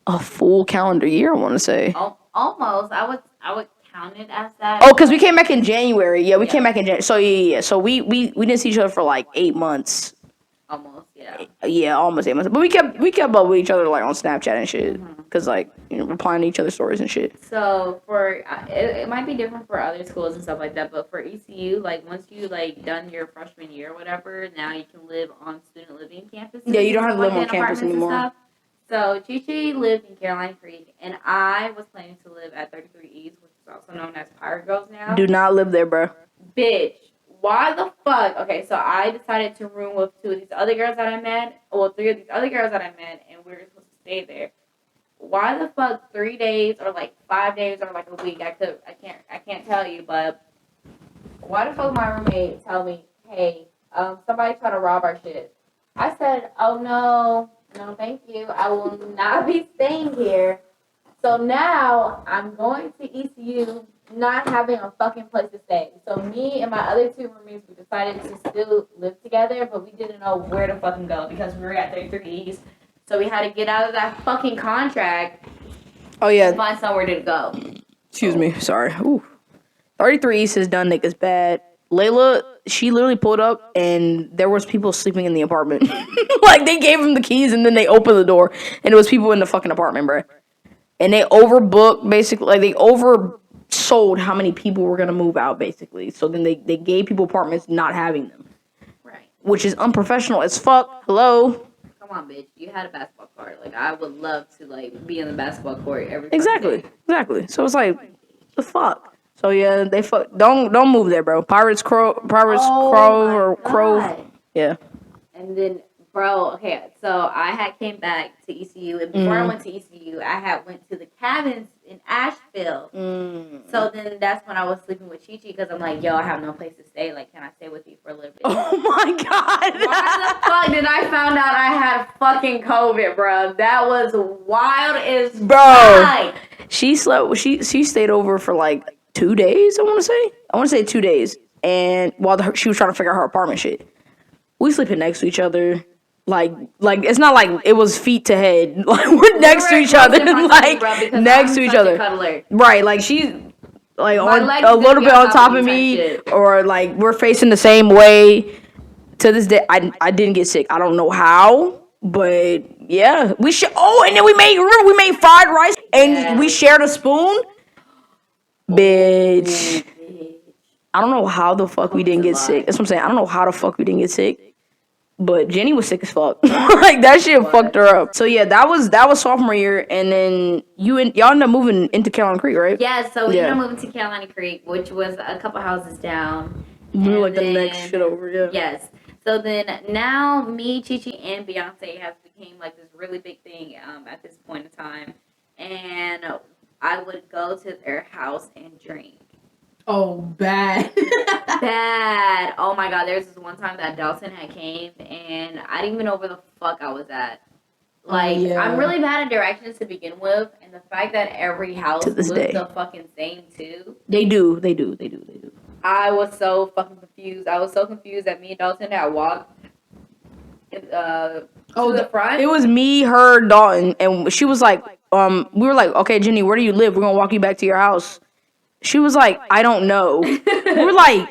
a full calendar year, I want to say. Almost. I would count it as that. Oh, because we came back in January. Yeah, we came back in January. So yeah. So we didn't see each other for like 8 months. Almost, yeah. Yeah, almost 8 months. But we kept up with each other like on Snapchat and shit. Because like, you know, replying to each other's stories and shit. So for it might be different for other schools and stuff like that, but for ECU, like once you like done your freshman year or whatever, now you can live on student living campuses. Yeah, you don't have to live on campus anymore. So Chi lived in Caroline Creek, and I was planning to live at 33 East, which is also known as Pirate Girls now. Do not live there, bro. Bitch, why the fuck? Okay, so I decided to room with two of these other girls that I met. Well, three of these other girls that I met, and we were supposed to stay there. Why the fuck 3 days or like 5 days or like a week? I can't tell you, but why the fuck my roommate tell me, hey, somebody trying to rob our shit? I said, oh no, thank you. I will not be staying here. So now I'm going to ECU, not having a fucking place to stay. So me and my other two roommates, we decided to still live together, but we didn't know where to fucking go because we were at 33 East. So we had to get out of that fucking contract. Oh yeah. And find somewhere to go. Excuse me. Sorry. Ooh. 33 East is done niggas bad. Layla, she literally pulled up and there was people sleeping in the apartment. Like they gave them the keys and then they opened the door and it was people in the fucking apartment, bro. And they overbooked basically, like they oversold how many people were gonna move out basically. So then they gave people apartments not having them. Right. Which is unprofessional as fuck. Hello. Come on, bitch. You had a basketball court. Like I would love to be in the basketball court every Exactly. day. Exactly. So it's like the fuck. So yeah, they don't move there, bro. Pirates Cove or Crove. Yeah. And then, bro, okay, so I had came back to ECU, and before I went to ECU, I had went to the cabins in Asheville. So then that's when I was sleeping with Chi Chi because I'm like, yo, I have no place to stay. Like, can I stay with you for a little bit? Oh my god! Why the fuck did I found out I had fucking COVID, bro? That was wild as bro. She slept. She stayed over for like 2 days. I want to say 2 days, and while she was trying to figure out her apartment shit, we sleeping next to each other. Like it's not like it was feet to head. Like we're next to each other, like next to each other. Right, like she's like on a little bit on top of me, or like we're facing the same way. To this day, I didn't get sick. I don't know how, but yeah, we should. Oh, and then we made fried rice, and we shared a spoon. Bitch, I don't know how the fuck we didn't get sick. That's what I'm saying. I don't know how the fuck we didn't get sick. But Jenny was sick as fuck. Like that shit fucked her up. So yeah, that was sophomore year, and then y'all ended up moving into Carolina Creek, right? Yeah, so we ended up moving to Carolina Creek, which was a couple houses down. We were like the next shit over, yeah. Yes. So then now me, Chi Chi, and Beyonce have became like this really big thing at this point in time, and I would go to their house and drink. Oh, bad. Bad. Oh my god, there's this one time that Dalton had came and I didn't even know where the fuck I was at. Like, I'm really bad at directions to begin with, and the fact that every house looks the fucking same too. They do. I was so fucking confused. I was so confused that me and Dalton had walked to the front. It was me, her, Dalton, and she was like, we were like, okay, Jenny, where do you live? We're gonna walk you back to your house. She was like, I don't know. We're like,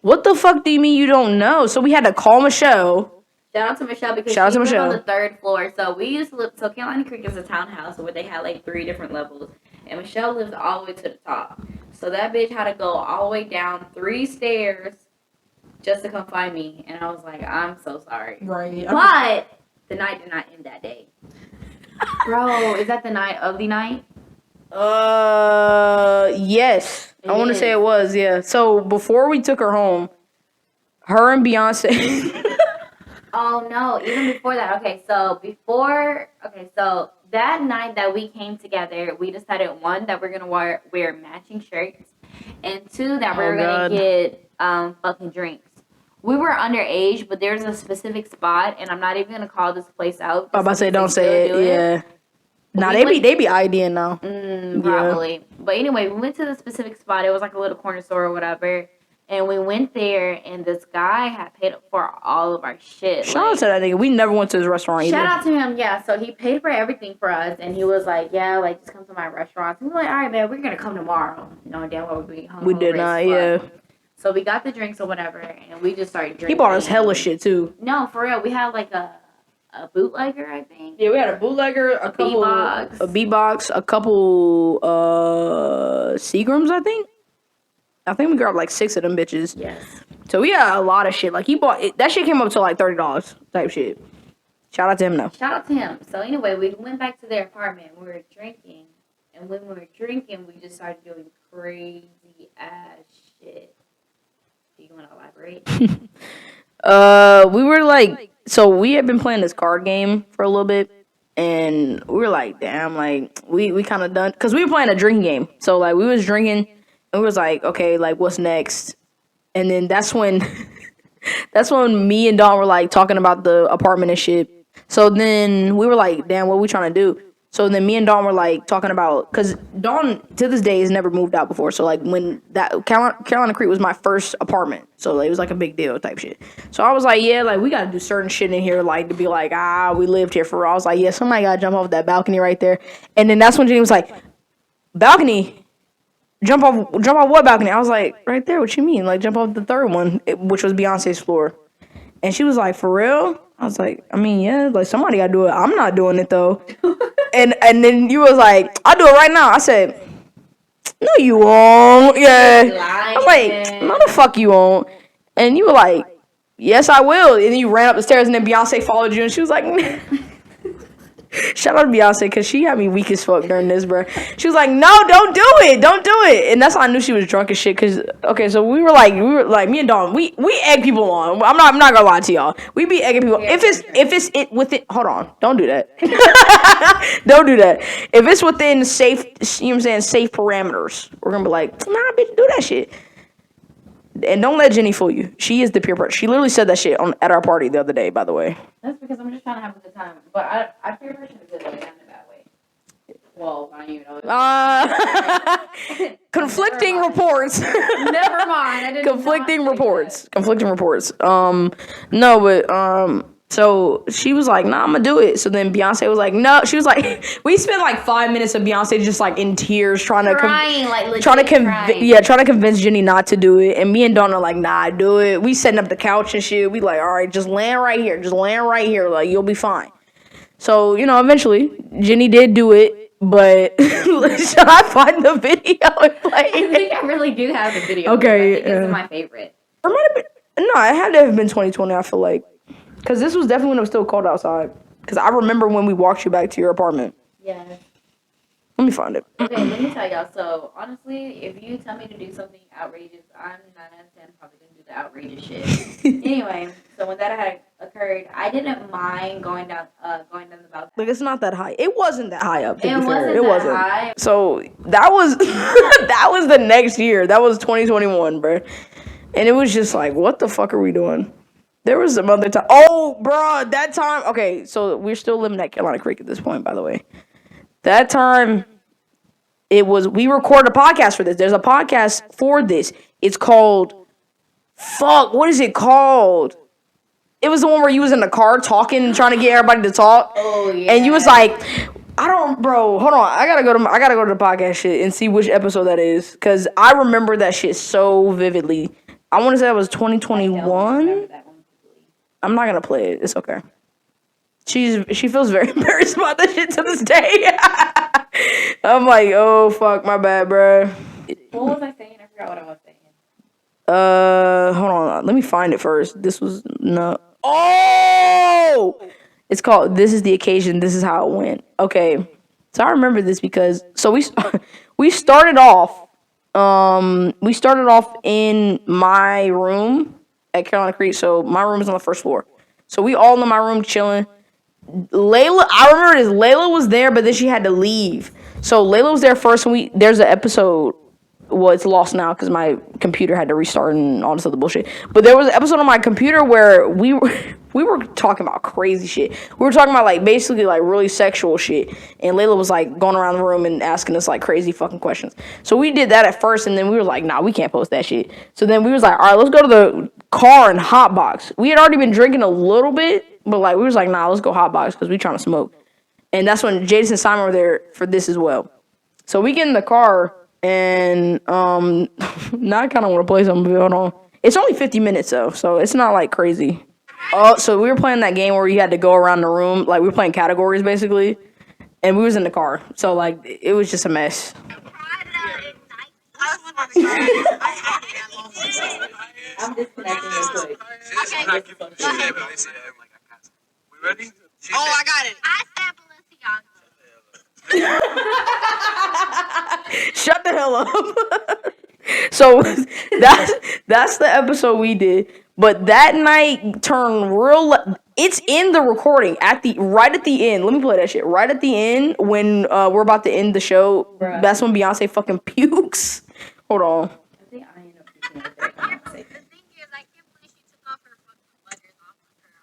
what the fuck do you mean you don't know? So we had to call Michelle. Shout out to Michelle because she lived on the 3rd floor. So we used to live. So Carolina Creek is a townhouse where they had like 3 different levels, and Michelle lived all the way to the top. So that bitch had to go all the way down 3 stairs just to come find me, and I was like, I'm so sorry. Right. But the night did not end that day. Bro, is that the night of the night? Yes. I want to say it was, yeah. So before we took her home, her and Beyonce. Oh no, even before that. Okay, so that night that we came together, we decided 1 that we're gonna wear matching shirts, and 2 that we were gonna get fucking drinks. We were underage, but there's a specific spot, and I'm not even gonna call this place out. I'm about to say, don't say it. Yeah. Nah, they be IDing now. Probably. Yeah. But anyway, we went to the specific spot. It was like a little corner store or whatever. And we went there, and this guy had paid for all of our shit. Shout out to that nigga. We never went to his restaurant either. Shout out to him, yeah. So he paid for everything for us, and he was like, yeah, like, just come to my restaurant. And we were like, all right, man, we're going to come tomorrow. You know, damn well we home. We did not, yeah. So we got the drinks or whatever, and we just started drinking. He bought us hella shit, too. No, for real. We had, like, a bootlegger, I think. Yeah, we had a bootlegger, a beatbox, a couple Seagrams, I think. I think we grabbed like 6 of them bitches. Yes. So we had a lot of shit. Like he bought it, that shit came up to like $30 type shit. Shout out to him though. Shout out to him. So anyway, we went back to their apartment. We were drinking, and when we were drinking, we just started doing crazy ass shit. Do you want to elaborate? We were like, so we had been playing this card game for a little bit, and we were like, damn, like we kind of done, cause we were playing a drinking game. So like we was drinking, and we was like, okay, like what's next? And then that's when me and Dawn were like talking about the apartment and shit. So then we were like, damn, what are we trying to do? So then me and Dawn were like talking about, because Dawn to this day has never moved out before. So like when that Carolina Creek was my first apartment, so like, it was like a big deal type shit. So I was like, yeah, like we gotta do certain shit in here, like to be like, we lived here for real. I was like, yeah, somebody gotta jump off that balcony right there. And then that's when Jenny was like, balcony. Jump off what balcony? I was like, right there. What you mean? Like jump off the third one, which was Beyonce's floor. And she was like, for real? I was like, I mean, yeah, like somebody gotta do it. I'm not doing it though. and then you was like, I'll do it right now. I said, no, you won't. Yeah. I was like, no, the fuck you won't. And you were like, yes, I will. And then you ran up the stairs, and then Beyonce followed you, and she was like, shout out to Beyonce, because she had me weak as fuck during this, bro. She was like, no, don't do it. And that's how I knew she was drunk as shit, because, okay, so we were like, me and Dawn, we egg people on. I'm not gonna lie to y'all. We be egging people. If it's hold on, don't do that. Don't do that. If it's within safe, you know what I'm saying, safe parameters, we're gonna be like, nah, bitch, do that shit. And don't let Jenny fool you. She is the peer pressure. She literally said that shit at our party the other day, by the way. That's because I'm just trying to have a good time. But I peer pressure in a good way, not in a bad way. Well, I don't even know. Conflicting reports. Never mind. I didn't Conflicting reports. No, but so she was like, nah, I'm gonna do it. So then Beyonce was like, no. She was like, we spent like 5 minutes of Beyonce just like in tears trying to convince Jenny not to do it. And me and Dawn are like, nah, do it. We setting up the couch and shit. We like, all right, just land right here. Like, you'll be fine. So, eventually Jenny did do it, but should I find the video and play I think I really do have the video. Okay. I think it's my favorite. Or might have been, no, it had to have been 2020, I feel like. Because this was definitely when it was still cold outside. Because I remember when we walked you back to your apartment. Yeah. Let me find it. Okay, let me tell y'all. So, honestly, if you tell me to do something outrageous, I'm 9 out of 10 probably going to do the outrageous shit. Anyway, so when that had occurred, I didn't mind going down the balcony. Like, it's not that high. It wasn't that high up, to be fair. It wasn't high. So, that was that was the next year. That was 2021, bro. And it was just like, what the fuck are we doing? There was some other time. Oh, bro, that time. Okay, so we're still living at Carolina Creek at this point, by the way. That time, we recorded a podcast for this. There's a podcast for this. It's called, what is it called? It was the one where you was in the car talking and trying to get everybody to talk. Oh, yeah. And you was like, bro, hold on. I gotta go to the podcast shit and see which episode that is. Because I remember that shit so vividly. I want to say that was 2021. I'm not gonna play it. It's okay. She feels very embarrassed about that shit to this day. I'm like, oh fuck, my bad, bro. What was I saying? I forgot what I was saying. Hold on. Let me find it first. This was no. Oh, it's called "This Is the Occasion. This Is How It Went." Okay, so I remember this because we started off. We started off in my room at Carolina Creek. So my room is on the first floor. So we all in my room chilling. I remember this. Layla was there, but then she had to leave. So Layla was there first, and there's an episode. Well, it's lost now because my computer had to restart and all this other bullshit. But there was an episode on my computer where we were talking about crazy shit. We were talking about like basically like really sexual shit. And Layla was like going around the room and asking us like crazy fucking questions. So we did that at first, and then we were like, nah, we can't post that shit. So then we was like, all right, let's go to the car and hotbox. We had already been drinking a little bit, but like we was like, nah, let's go hotbox because we trying to smoke. And that's when Jadis and Simon were there for this as well. So we get in the car. And now I kind of want to play something. Hold on. It's only 50 minutes though, so it's not like crazy. Oh, so we were playing that game where you had to go around the room, like we were playing categories basically, and we was in the car, so like it was just a mess. I'm disconnecting real quick. Okay. We ready? Oh, I got it. I said Balenciaga. Shut the hell up. So that's the episode we did. But that night turned real. It's in the recording right at the end. Let me play that shit. Right at the end when we're about to end the show. Bruh. That's when Beyonce fucking pukes. Hold on. I think I end up puking with that Beyonce. The thing is, I can't believe she took off her fucking butters off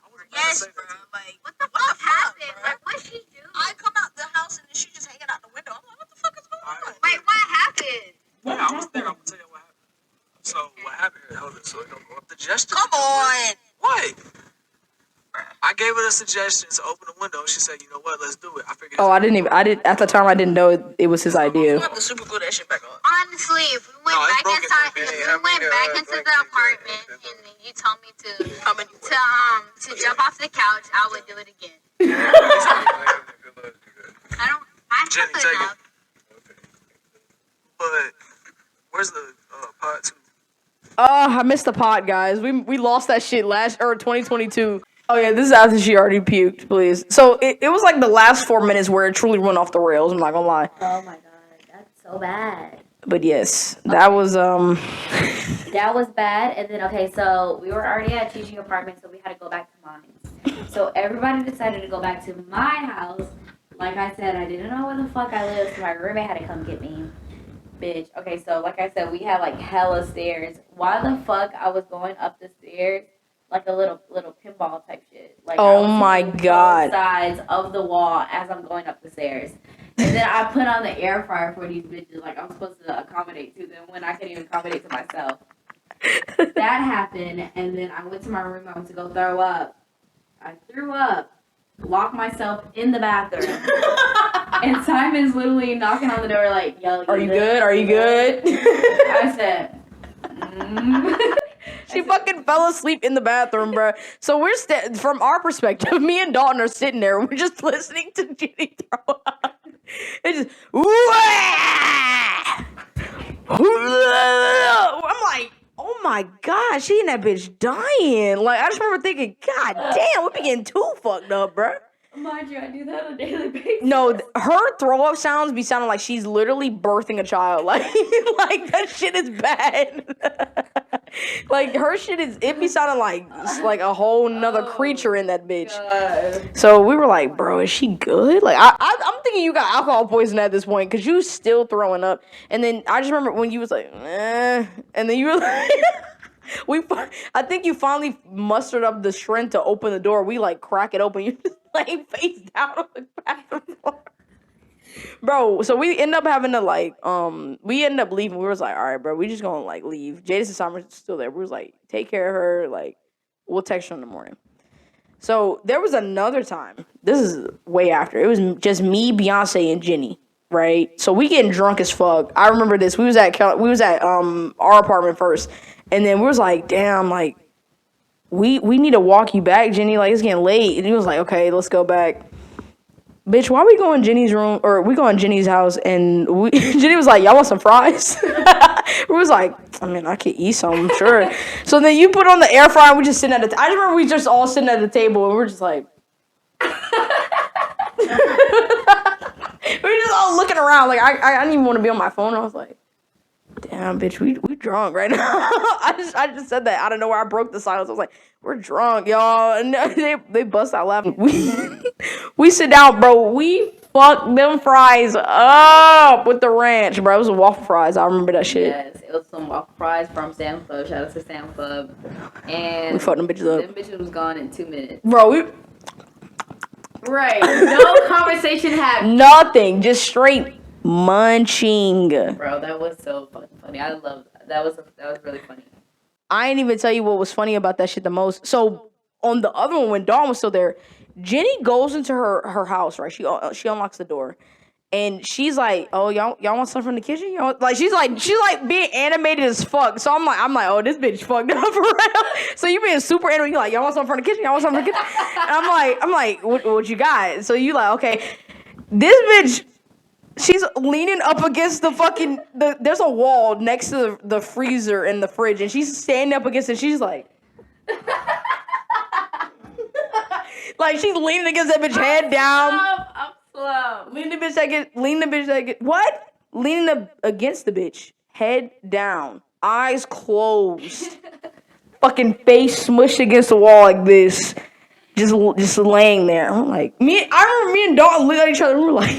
of her. Yes, bro. Like, what the fuck happened? Like, what'd she do? I come out the house and she just hanging out the window. I'm like, what the fuck is going on? Wait, what happened? Yeah, I was there. I'm gonna tell you what happened. So what happened here? Hold it, so it don't go up the gesture. Come on. What? I gave her the suggestion to open the window. She said, "You know what? Let's do it." I figured. Oh, I didn't at the time I didn't know it was his idea. You have to super glue that shit back on. Honestly, if we went back into the apartment and then you told me to jump off the couch, I would do it again. I Jenny, have take enough. it. But where's the part two? I missed the pod, guys. We lost that shit 2022. Oh yeah, this is after she already puked, please. So it was like the last 4 minutes where it truly went off the rails, I'm not gonna lie. Oh my god, that's so bad. But yes, that was That was bad. And then so we were already at teaching apartment, so we had to go back to mine. So everybody decided to go back to my house. Like I said, I didn't know where the fuck I lived, so my roommate had to come get me. Bitch. Okay, so like I said, we had like hella stairs. Why the fuck I was going up the stairs like a little pinball type shit? Like, oh my god. Both sides of the wall as I'm going up the stairs. And then I put on the air fryer for these bitches. Like I'm supposed to accommodate to them when I can't even accommodate to myself. That happened, and then I went to my room. I went to go throw up. I threw up. Locked myself in the bathroom. And Simon's literally knocking on the door like, yelling. Are you good? Are you good? I said, She fucking fell asleep in the bathroom, bro. So we're from our perspective, me and Dalton are sitting there. We're just listening to Jenny throw up. It's just, I'm like, oh my god, she and that bitch dying. Like, I just remember thinking, god damn, we be getting too fucked up, bro. mind you, I do that on a daily basis. No, her throw up sounds be sounding like she's literally birthing a child. Like that shit is bad. Like her shit is, it be sounding like a whole nother creature in that bitch. God. So we were like, bro, is she good? Like I'm thinking you got alcohol poisoning at this point because you still throwing up. And then I just remember when you was like, and then you were like. I think you finally mustered up the strength to open the door. We like crack it open. You just lay face down on the bathroom floor. Bro, so we end up having to we end up leaving. We was like, all right, bro, we just gonna like leave. Jadis and Summer's still there. We was like, take care of her. Like, we'll text her in the morning. So there was another time. This is way after. It was just me, Beyonce, and Jenny. Right. So we getting drunk as fuck. I remember this. We was at our apartment first. And then we was like, damn, like, we need to walk you back, Jenny. Like, it's getting late. And he was like, okay, let's go back. Bitch, why we go in Jenny's room, or we go in Jenny's house, and Jenny was like, y'all want some fries? We was like, I mean, I could eat some, sure. So then you put on the air fryer, and we just sitting at the I just remember we just all sitting at the table, and we're just like. We were just all looking around. Like, I didn't even want to be on my phone. I was like, damn, bitch, we drunk right now. I just said that out of nowhere. I broke the silence. I was like, we're drunk, y'all. And they bust out laughing. We sit down, bro. We fucked them fries up with the ranch, bro. It was a waffle fries. I remember that shit. Yes, it was some waffle fries from Sam Club. Shout out to Sam Club. And we fucked them bitches up. Them bitches was gone in 2 minutes. Bro, Right. No conversation happened. Nothing. Just straight munching. Bro, that was so fucking funny. I love that. That was really funny. I ain't even tell you what was funny about that shit the most. So on the other one, when Dawn was still there, Jenny goes into her house, right? She unlocks the door, and she's like, "Oh, y'all want something from the kitchen?" Like she's like being animated as fuck. So I'm like, "Oh, this bitch fucked up for real." So you being super animated, you like, "Y'all want something from the kitchen? Y'all want something from the kitchen?" And I'm like, "What you got?" So you like, okay, this bitch. She's leaning up against the fucking there's a wall next to the freezer and the fridge, and she's standing up against it. She's like, like she's leaning against that bitch, head down. I'm slow. Leaning against the bitch, head down, eyes closed, fucking face smushed against the wall like this, just laying there. I'm like, I remember me and Dawn looked at each other and we were like.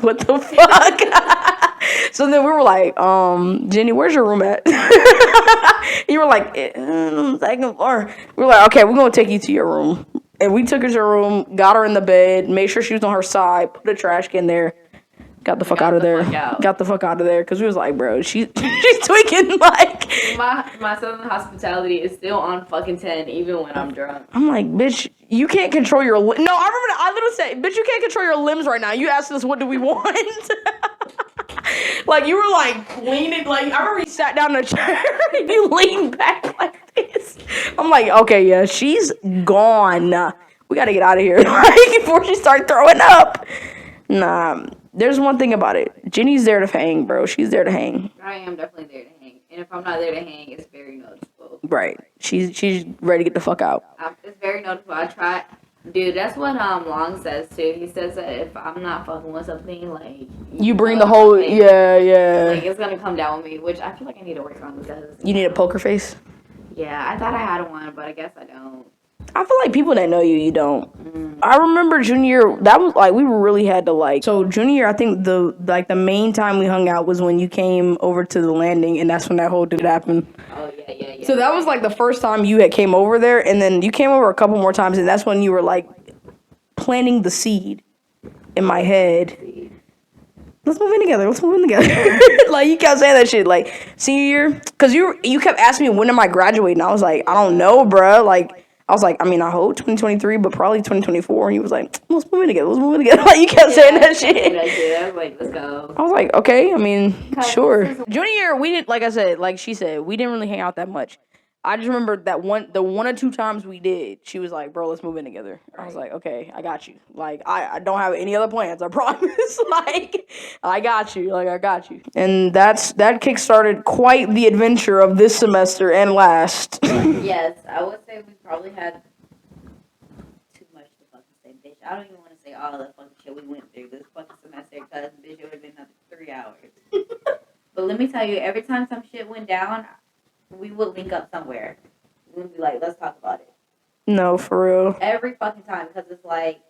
What the fuck? So then we were like, Jenny, where's your room at? You were like, second floor. We were like, okay, we're gonna take you to your room. And we took her to her room, got her in the bed, made sure she was on her side, put a trash can there. Got the fuck out of there. Got the fuck out of there because we was like, bro, she's tweaking. Like my Southern hospitality is still on fucking 10 even when I'm drunk. I'm like, bitch, you can't control your. No, I remember that. I literally said, bitch, you can't control your limbs right now. You asked us what do we want. Like you were like leaning. Like I remember you sat down in a chair and you leaned back like this. I'm like, okay, yeah, she's gone. We gotta get out of here like before she starts throwing up. Nah. There's one thing about it. Jenny's there to hang, bro. She's there to hang. I am definitely there to hang. And if I'm not there to hang, it's very noticeable. Right. She's ready to get the fuck out. It's very noticeable. I try. Dude, that's what Long says too. He says that if I'm not fucking with something, like you bring the whole like it's gonna come down with me, which I feel like I need to work on because you need a poker face. Yeah, I thought I had one, but I guess I don't. I feel like people that know you don't. I remember junior year, that was like we really had to like. So junior year, I think the main time we hung out was when you came over to the landing, and that's when that whole did happen. Oh yeah. So that was like the first time you had came over there, and then you came over a couple more times, and that's when you were like planting the seed in my head. Let's move in together. Like you kept saying that shit like senior year, because you kept asking me when am I graduating. I was like, I don't know, bruh. Like. I was like, I mean, I hope 2023, but probably 2024. And he was like, let's move in together. Like, you kept saying that shit. I was like, let's go. I was like, okay, I mean, sure. Junior year, we didn't, like I said, like she said, we didn't really hang out that much. I just remember that the one or two times we did, she was like, bro, let's move in together. I was like, okay, I got you. Like, I don't have any other plans, I promise. Like, I got you. And that kick-started quite the adventure of this semester and last. Yes, I would say we probably had too much to fucking say, bitch. I don't even want to say all the fucking shit we went through this fucking semester because, bitch, it would have been another 3 hours. But let me tell you, every time some shit went down, we would link up somewhere. We would be like, let's talk about it. No, for real. Every fucking time, because it's like,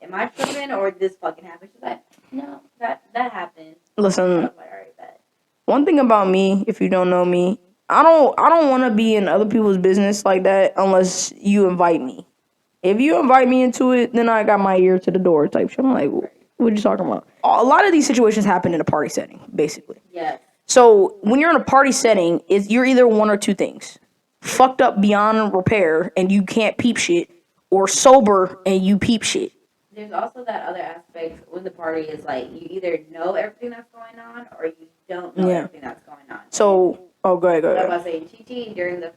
am I tripping or this fucking happened? She's like, no, that happened. Listen, I was like, all right, bet. One thing about me, if you don't know me, I don't want to be in other people's business like that unless you invite me. If you invite me into it, then I got my ear to the door type shit. I'm like, what you talking about? A lot of these situations happen in a party setting, basically. Yes. So when you're in a party setting, you're either one or two things. Fucked up beyond repair and you can't peep shit, or sober and you peep shit. There's also that other aspect when the party is like, you either know everything that's going on or you don't know everything that's going on. So, go ahead. I was about to say, Chi during the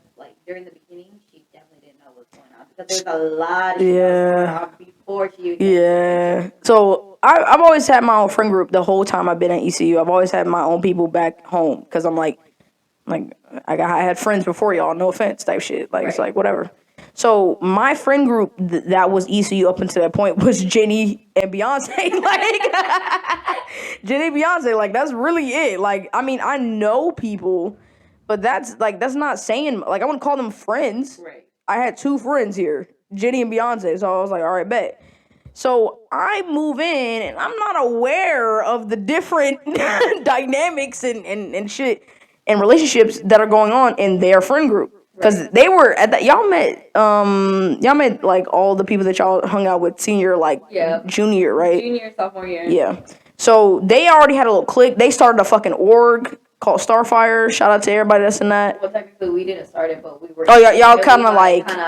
beginning, she definitely didn't know what's going on because there was a lot of shit going on before she. Yeah. So I've always had my own friend group the whole time I've been at ECU. I've always had my own people back home because I'm like I had friends before y'all. No offense, type shit. Like It's like whatever. So my friend group that was ECU up until that point was Jenny and Beyonce. Like Jenny and Beyonce. Like that's really it. Like I mean I know people, but that's not saying like I wouldn't call them friends. Right. I had two friends here, Jenny and Beyonce. So I was like, all right, bet. So I move in and I'm not aware of the different dynamics and shit and relationships that are going on in their friend group. Because they were at that, y'all met like all the people that y'all hung out with senior, like junior, right? Junior, sophomore year. Yeah. So they already had a little clique. They started a fucking org called Starfire. Shout out to everybody that's in that. Well, technically we didn't start it, but we were. Oh yeah, y'all kind of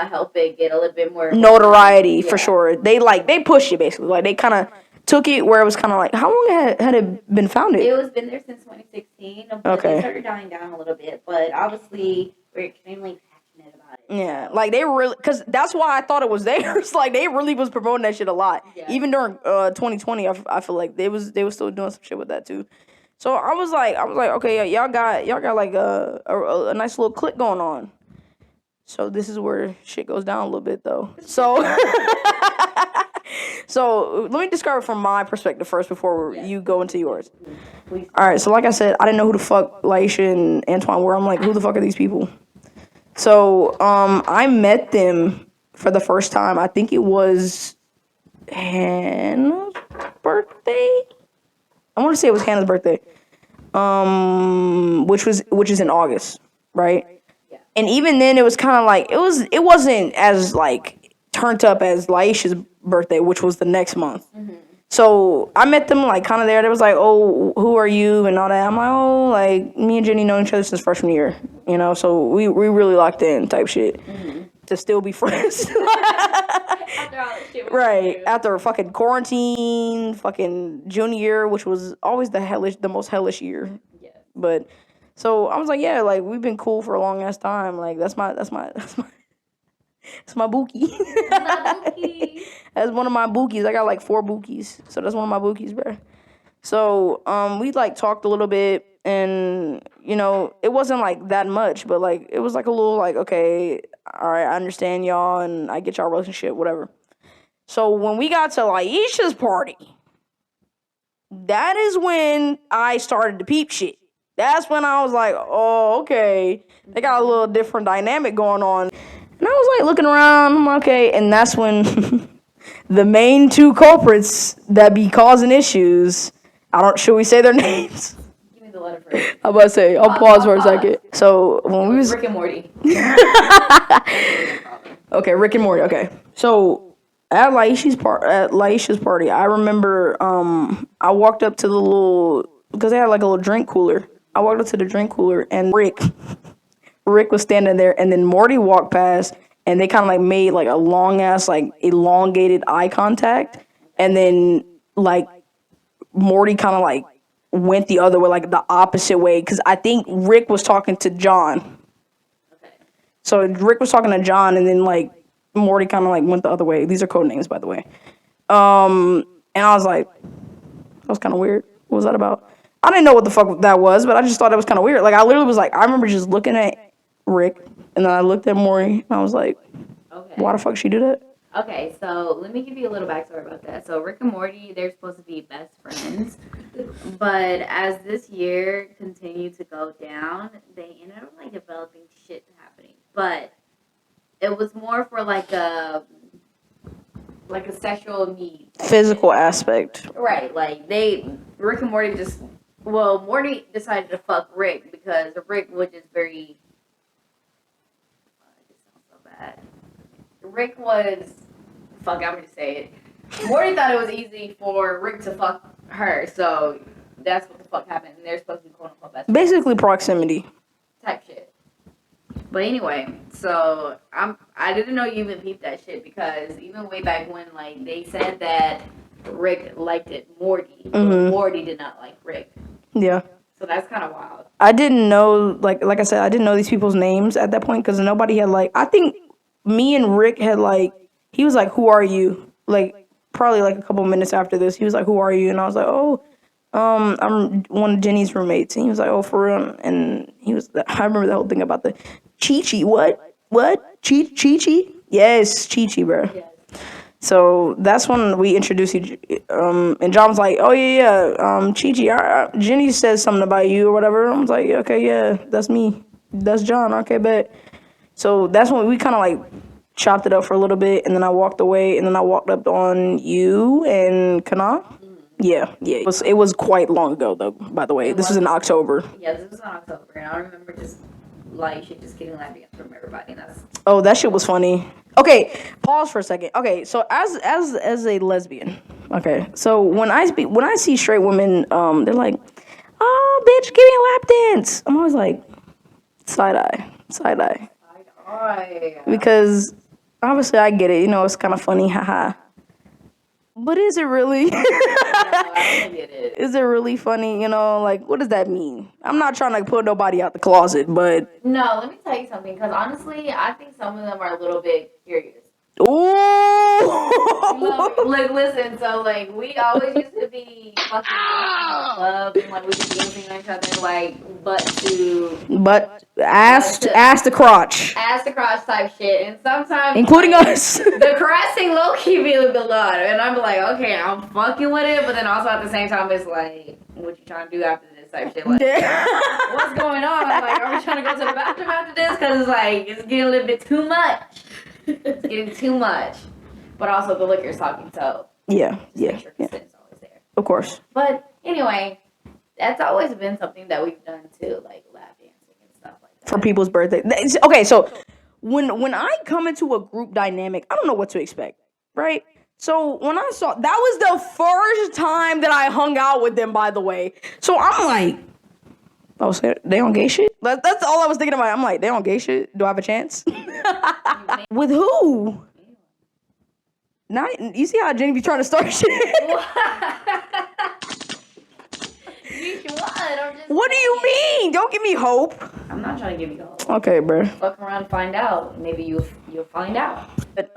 help it get a little bit more notoriety for sure. They pushed it basically. Like they kind of took it where it was kind of like, how long had it been founded? It was been there since 2016. But they started dying down a little bit, but obviously we're extremely passionate about it. Yeah, like they really, because that's why I thought it was theirs. Like they really was promoting that shit a lot. Yeah. Even during 2020, I feel like they was still doing some shit with that too. So I was like, okay, y'all got like a nice little clique going on. So this is where shit goes down a little bit though. So so let me describe it from my perspective first before you go into yours. Please. All right, so like I said, I didn't know who the fuck Laisha and Antoine were. I'm like, who the fuck are these people? So I met them for the first time. I think it was Hannah's birthday. I want to say it was Hannah's birthday, which is in August, right? Yeah. And even then, it was kind of like it wasn't as like turned up as Laisha's birthday, which was the next month. So I met them like kind of there. They was like, "Oh, who are you?" and all that. I'm like, "Oh, like me and Jenny know each other since freshman year, you know." So we really locked in type shit to still be friends. After all this shit, Right after fucking quarantine, fucking junior year, which was always the most hellish year. Yes. But so I was like, yeah, like we've been cool for a long ass time. Like that's my it's my bookie. That's one of my bookies. I got like 4 bookies, so that's one of my bookies, bro. So we like talked a little bit, and you know it wasn't like that much, but like it was like a little like, okay, all right, I understand y'all, and I get y'all relationship, whatever. So when we got to Laisha's party, that is when I started to peep shit. That's when I was like, oh, okay, they got a little different dynamic going on. And I was like looking around, I'm like, okay, and that's when the main 2 culprits that be causing issues, should we say their names? Give me the letter first. I'm about to say, I'll pause for a second. So when we was Rick and Morty. Okay, Rick and Morty, okay. So at Laisha's party, I remember I walked up to the little, because they had like a little drink cooler. I walked up to the drink cooler and Rick was standing there, and then Morty walked past, and they kind of like made like a long ass like elongated eye contact, and then like Morty kind of like went the other way, like the opposite way, because I think Rick was talking to John. Okay. So Rick was talking to John, and then like Morty kind of like went the other way. These are code names, by the way. And I was like, that was kind of weird. What was that about? I didn't know what the fuck that was, but I just thought it was kind of weird. Like I literally was like, I remember just looking at Rick, and then I looked at Morty, and I was like, Okay. why the fuck she do that? Okay, so let me give you a little backstory about that. So Rick and Morty, they're supposed to be best friends, but as this year continued to go down, they ended up like developing shit happening. But it was more for like a sexual need, Physical aspect. right? Like Rick and Morty Morty decided to fuck Rick because Rick was just very. This sounds so bad. Rick was, fuck, I'm gonna say it. Morty thought it was easy for Rick to fuck her, so that's what the fuck happened. And they're supposed to be quote unquote best friends Basically proximity. type shit. But anyway, so I didn't know you even peeped that shit because even way back when, like they said that Rick liked it Morty, but Morty did not like Rick. Yeah. So that's kind of wild. I didn't know, like I said, I didn't know these people's names at that point because nobody had like, I think me and Rick had like, he was like, who are you? Like probably like a couple minutes after this, he was like, who are you? And I was like, oh, I'm one of Jenny's roommates. And he was like, oh, for real? And I remember the whole thing about the Chi-Chi. What? Chi-Chi? Yes, Chi-Chi, bro. Yes. So that's when we introduced each, and John was like, oh, yeah, Chi-Chi, Jenny says something about you or whatever. I was like, okay, yeah, that's me. That's John. Okay, bet. So that's when we kind of like chopped it up for a little bit, and then I walked away, and then I walked up on you and Kana. Yeah. It was quite long ago, though, by the way. This was in October. Yeah, this was in October, and I remember just like shit just getting laughed at from everybody. And that's Oh, that shit was funny. Okay, pause for a second. Okay, so as a lesbian, okay, so when I see straight women, they're like, oh, bitch, give me a lap dance. I'm always like, side eye. Because obviously I get it, you know, it's kind of funny, haha. But is it really? I don't get it. Is it really funny? You know, like, what does that mean? I'm not trying to put nobody out the closet, but. No, let me tell you something, because honestly, I think some of them are a little bit curious. Ooh! Like, listen, so, like, we always used to be fucking in the club, and, like, we would be using each other, like, But ass to crotch. ass to crotch type shit, and sometimes. Including like, us. The caressing low-key be a bit lot, and I'm like, okay, I'm fucking with it, but then also at the same time, it's like, what you trying to do after this type shit? Like, what's going on? Like, are we trying to go to the bathroom after this? Because it's like, it's getting a little bit too much. It's getting too much. But also the liquor's talking, so Yeah. make sure consent's always there. Of course. But anyway, that's always been something that we've done too, like lap dancing and stuff like that. For people's birthday. Okay, so when I come into a group dynamic, I don't know what to expect, right? So when I saw that was the first time that I hung out with them, by the way. So I'm like, oh, so they on gay shit? That's all I was thinking about. I'm like, they on gay shit? Do I have a chance? With who? Not, you see how Jenny be trying to start shit? What do you mean? Don't give me hope. I'm not trying to give you hope. Okay, bro. Fuck around and find out. Maybe you'll find out. But,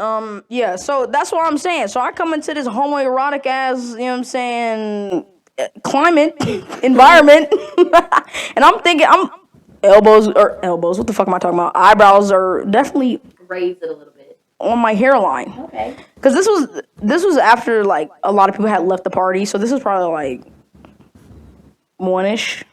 yeah, so that's what I'm saying. So I come into this homoerotic ass, you know what I'm saying, climate, environment, and I'm thinking, elbows, what the fuck am I talking about? Eyebrows are definitely Raise it a little bit. On my hairline. Okay. Because this was after, like, a lot of people had left the party, so this was probably, like, 1-ish.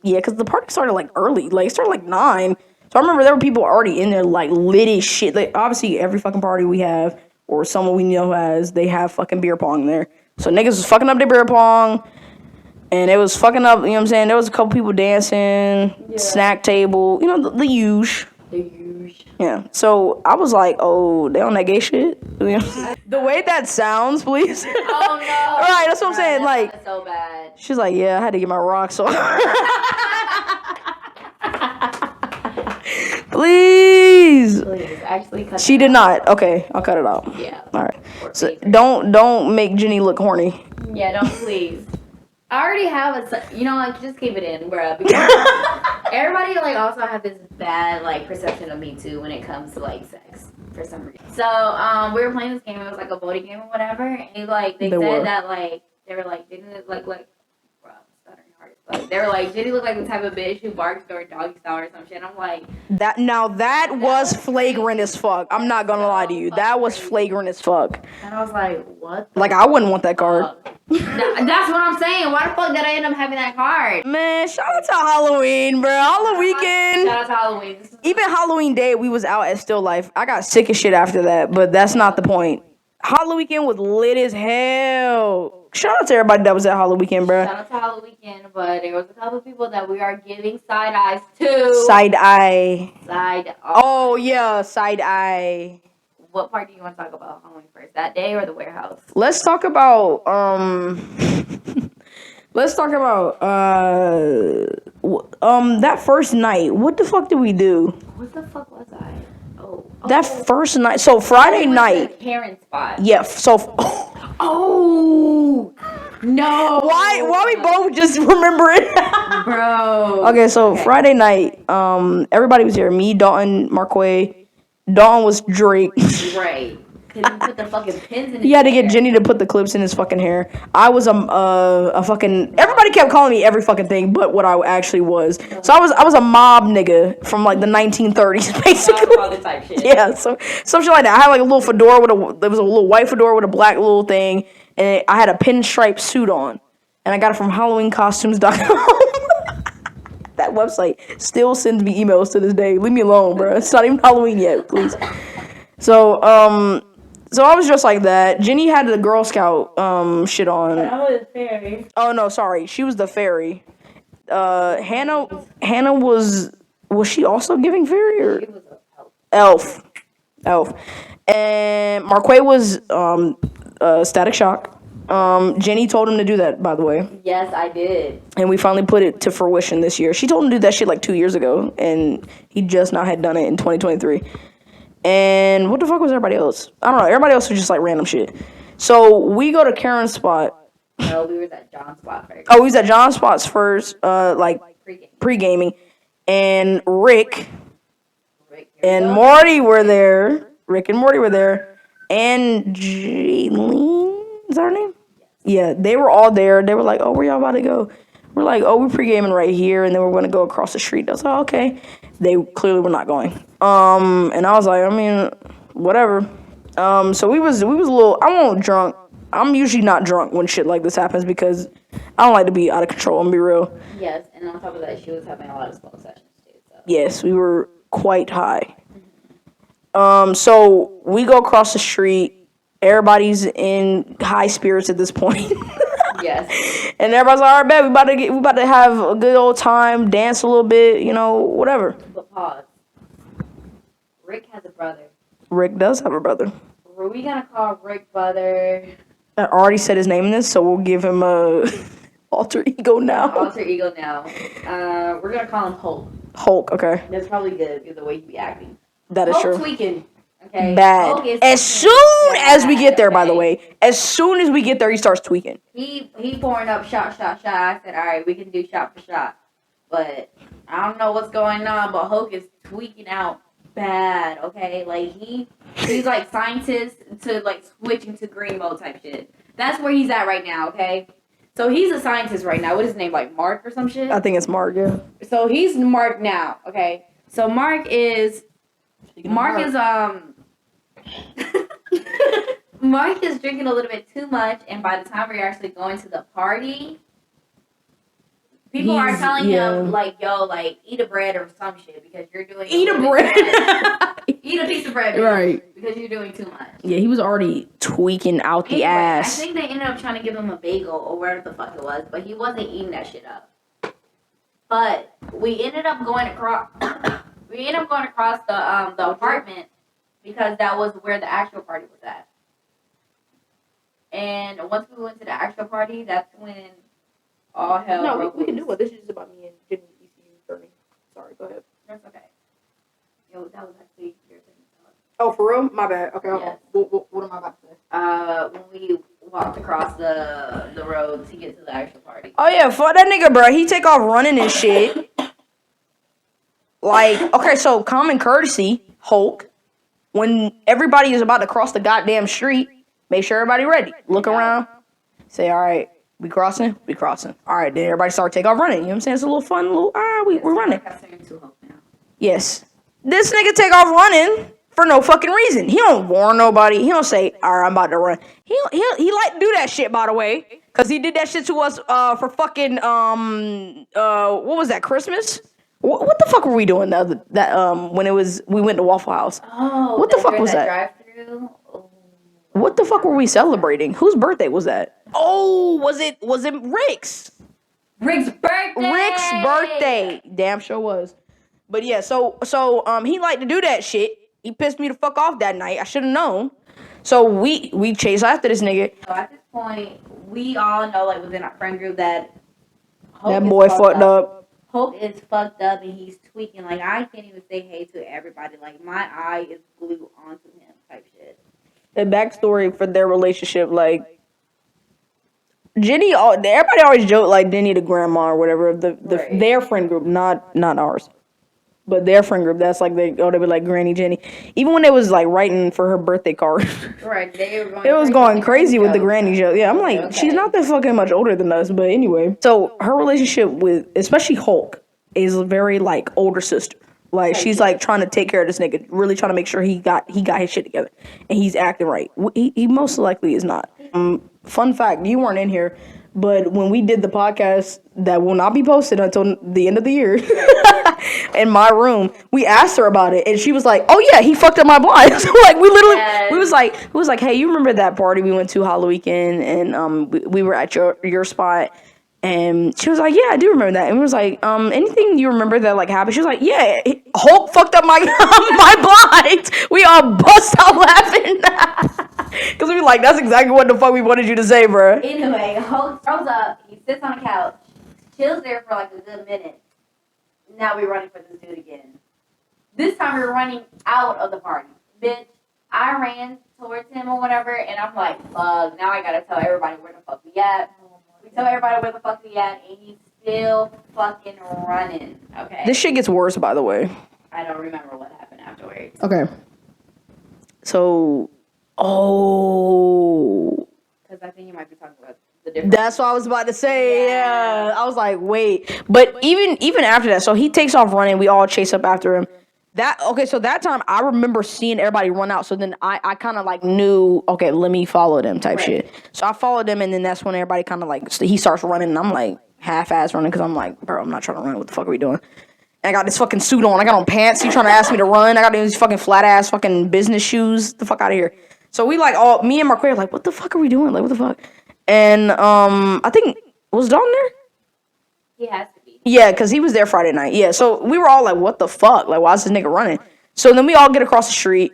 Yeah, because the party started, like, early. Like, it started, like, 9. So I remember there were people already in there, like, lit as shit. Like, obviously, every fucking party we have, or someone we know has, they have fucking beer pong there. So niggas was fucking up their beer pong, and it was fucking up, you know what I'm saying? There was a couple people dancing, snack table, you know, the huge. Yeah. So I was like, oh, they on that gay shit? You know? The way that sounds, please. Oh, no. Right, that's what I'm saying. Like, so bad. She's like, yeah, I had to get my rocks off. Please. Actually cut She did not. Okay, I'll cut it out. Yeah. All right. So don't make Jenny look horny. Yeah, don't please. I already have you know what, just keep it in, bro. Because everybody, like, also have this bad, like, perception of me, too, when it comes to, like, sex, for some reason. So, we were playing this game, it was, like, a voting game or whatever, and, like, they said that, like, they were like, didn't it look like, bro, I'm stuttering hard, but they were like, did he look like the type of bitch who barks during doggy style or some shit? And I'm like, that was flagrant as fuck. I'm not gonna lie to you. That was flagrant as fuck. and I was like, what? Like, I wouldn't want that card. That's what I'm saying. Why the fuck did I end up having that card? Man, shout out to Halloween, bro. Halloween weekend. Shout out to Halloween. Even Halloween day, we was out at Still Life. I got sick as shit after that, but that's not the point. Halloween weekend was lit as hell. Shout out to everybody that was at Halloween weekend, bro. Shout out to Halloween weekend, but there was a couple of people that we are giving side eyes to. Side eye. Side. Oh yeah, side eye. What part do you want to talk about Halloween first? That day or the warehouse? Let's talk about that first night. What the fuck did we do? What the fuck was I? That first night. So Friday night. The Karen spot. Yeah. So. Oh no! Why we both just remember it? Bro. Okay, so Friday night, everybody was here. Me, Dalton, Marquay. Dalton was Drake. Right. Cause he put the fucking pins in his He had to get hair. Jenny to put the clips in his fucking hair. I was a fucking. Everybody kept calling me every fucking thing, but what I actually was. So I was a mob nigga from like the 1930s, basically. Godfather type shit. Yeah, so some shit like that. I had like a little fedora there was a little white fedora with a black little thing, and I had a pinstripe suit on, and I got it from HalloweenCostumes.com. That website still sends me emails to this day. Leave me alone, bro. It's not even Halloween yet, please. So I was just like that. Jenny had the Girl Scout shit on. I was fairy. Oh no, sorry, she was the fairy. Hannah was she also giving fairy or She was a elf? And Marquay was Static Shock. Jenny told him to do that, by the way. Yes, I did. And we finally put it to fruition this year. She told him to do that shit like 2 years ago, and he just now had done it in 2023. And what the fuck was everybody else? I don't know. Everybody else was just like random shit. So we go to Karen's spot. No, we were at John's spot first. Oh, we was at John's spots first, like pre-gaming. And Rick and Morty were there. Rick and Morty were there. And Jaylene, is that her name? Yeah, they were all there. They were like, oh, where y'all about to go? We're like, oh, we're pre-gaming right here, and then we're going to go across the street. I was like, okay. They clearly were not going. And I was like, I mean, whatever. So we was a little, I wasn't drunk. I'm usually not drunk when shit like this happens because I don't like to be out of control, I'm gonna be real. Yes, and on top of that, she was having a lot of smoke sessions too. So. Yes, we were quite high. So we go across the street. Everybody's in high spirits at this point. Yes. And everybody's like, all right, bet we about to have a good old time, dance a little bit, you know, whatever. But pause. Rick has a brother. Rick does have a brother. Are we gonna call Rick brother? I already said his name in this, so we'll give him a alter ego now. Alter ego now. We're gonna call him Hulk. Hulk, okay. That's probably good because the way he be acting. That is Hulk true. tweaking. Okay. Bad. Hulk is As tweaking soon as we get there, by the okay? way, as soon as we get there, he starts tweaking. He pouring up shot. I said, all right, we can do shot for shot. But I don't know what's going on, but Hulk is tweaking out bad, okay? Like, he's like scientist to like switching to green mode type shit. That's where he's at right now, okay? So he's a scientist right now. What is his name? Like Mark or some shit? I think it's Mark, yeah. So he's Mark now, okay? So Mark is Mark is drinking a little bit too much, and by the time we're actually going to the party, people are telling him, like, yo, like, eat a bread or some shit because you're doing Eat a bread. Eat a piece of bread. Right. Because you're doing too much. Yeah, he was already tweaking out the Anyway, ass. I think they ended up trying to give him a bagel or whatever the fuck it was, but he wasn't eating that shit up. But we ended up going across the apartment because that was where the actual party was at. And once we went to the actual party, that's when all hell broke we can loose. do it. This is just about me and Jenny ECU journey. Sorry, go ahead. That's okay. Yo, that was actually your thing. Oh, for real? My bad. Okay, Yes. what am I about to say? When we walked across the road to get to the actual party. Oh, yeah, fuck that nigga, bro. He take off running and shit. Like, okay, so common courtesy, Hulk, when everybody is about to cross the goddamn street, make sure everybody ready. Look around. Say, all right, we crossing? We crossing. All right, then everybody start take off running. You know what I'm saying? It's a little fun, we're running. Yes. This nigga take off running for no fucking reason. He don't warn nobody. He don't say, all right, I'm about to run. He like to do that shit, by the way, because he did that shit to us for fucking, what was that, Christmas? What the fuck were we doing when we went to Waffle House? Oh, what the fuck was that? Drive-through? Oh. What the fuck were we celebrating? Whose birthday was that? Oh, was it Rick's? Rick's birthday. Rick's birthday. Damn sure was. But yeah, so he liked to do that shit. He pissed me the fuck off that night. I should have known. So we chased after this nigga. So at this point, we all know, like, within our friend group that Hulk That is boy fucked up. Hulk is fucked up and he's tweaking. Like, I can't even say hey to everybody. Like, my eye is glued onto him type shit. The backstory for their relationship, like, Jenny, everybody always joke like Jenny the grandma or whatever. Right. Their friend group, not ours. But their friend group, that's like they be like Granny Jenny. Even when they was like writing for her birthday card, Right, they were going. it was going crazy with the jokes. granny joke. Yeah, I'm like, Okay. she's not that fucking much older than us, but anyway. So her relationship with, especially Hulk, is very like older sister. Like she's like trying to take care of this nigga, really trying to make sure he got his shit together, and he's acting right. He most likely is not. Fun fact, you weren't in here, but when we did the podcast that will not be posted until the end of the year in my room, we asked her about it, and she was like, "Oh yeah, he fucked up my blind." So like we literally, Yes. we was like, "Hey, you remember that party we went to Halloween weekend, and we were at your spot?" And she was like, "Yeah, I do remember that." And we was like, "Anything you remember that like happened?" She was like, "Yeah, Hulk fucked up my my blinds." We all bust out laughing because we were like, "That's exactly what the fuck we wanted you to say, bro." Anyway, Hulk throws up. He sits on the couch, chills there for like a good minute. Now we're running for this dude again. This time we're running out of the party. Bitch, I ran towards him or whatever, and I'm like, fuck, now I gotta tell everybody where the fuck we at. We tell everybody where the fuck we at, and he's still fucking running, okay? This shit gets worse, by the way. I don't remember what happened afterwards. Okay. So, Because I think you might be talking about the difference. that's what I was about to say. Yeah. Yeah, I was like, wait. But even after that, so he takes off running. We all chase up after him. So that time I remember seeing everybody run out. So then I kind of like knew, okay, let me follow them type shit. So I followed them, and then that's when everybody kind of like he starts running, and I'm like half-ass running because I'm like, bro, I'm not trying to run. What the fuck are we doing? And I got this fucking suit on. I got on pants. He trying to ask me to run. I got these fucking flat ass fucking business shoes. The fuck out of here. So we like me and Marquette like, what the fuck are we doing? Like, what the fuck? And I think was Dalton there? He has to be. Yeah, because he was there Friday night. Yeah, so we were all like, what the fuck? Like, why is this nigga running? So then we all get across the street.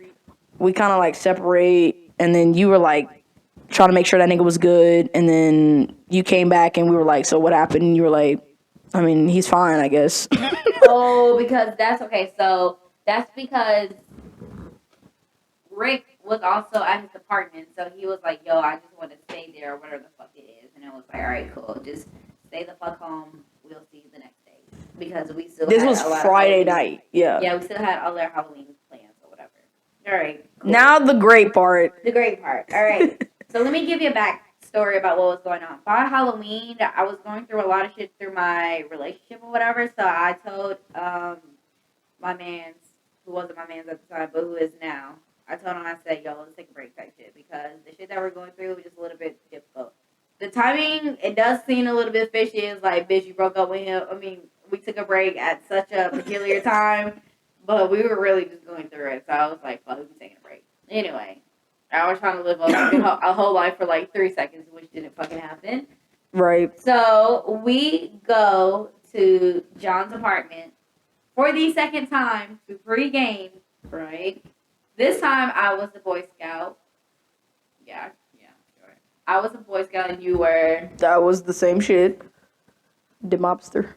We kind of like separate, and then you were like trying to make sure that nigga was good, and then you came back, and we were like, so what happened? And you were like, I mean, he's fine, I guess. Oh, because that's okay. So that's because Rick was also at his apartment, so he was like, "Yo, I just want to stay there, or whatever the fuck it is." And it was like, "All right, cool. Just stay the fuck home. We'll see you the next day." Because we still This had was a lot Friday of Halloween. night. Yeah. Yeah, we still had all our Halloween plans or whatever. All right. Cool. Now the great part. The great part. All right. So let me give you a backstory about what was going on. By Halloween, I was going through a lot of shit through my relationship or whatever. So I told my man's, who wasn't my man's at the time, but who is now. I told him, I said, yo, let's take a break type shit, because the shit that we're going through was just a little bit difficult. The timing, it does seem a little bit fishy. It's like, bitch, you broke up with him. I mean, we took a break at such a peculiar time, but we were really just going through it. So I was like, fuck, we're taking a break. Anyway, I was trying to live a whole life for like 3 seconds, which didn't fucking happen. Right. So we go to John's apartment for the second time to pregame, right? This time I was the Boy Scout. Yeah, sure. I was a Boy Scout and you were. That was the same shit. The mobster.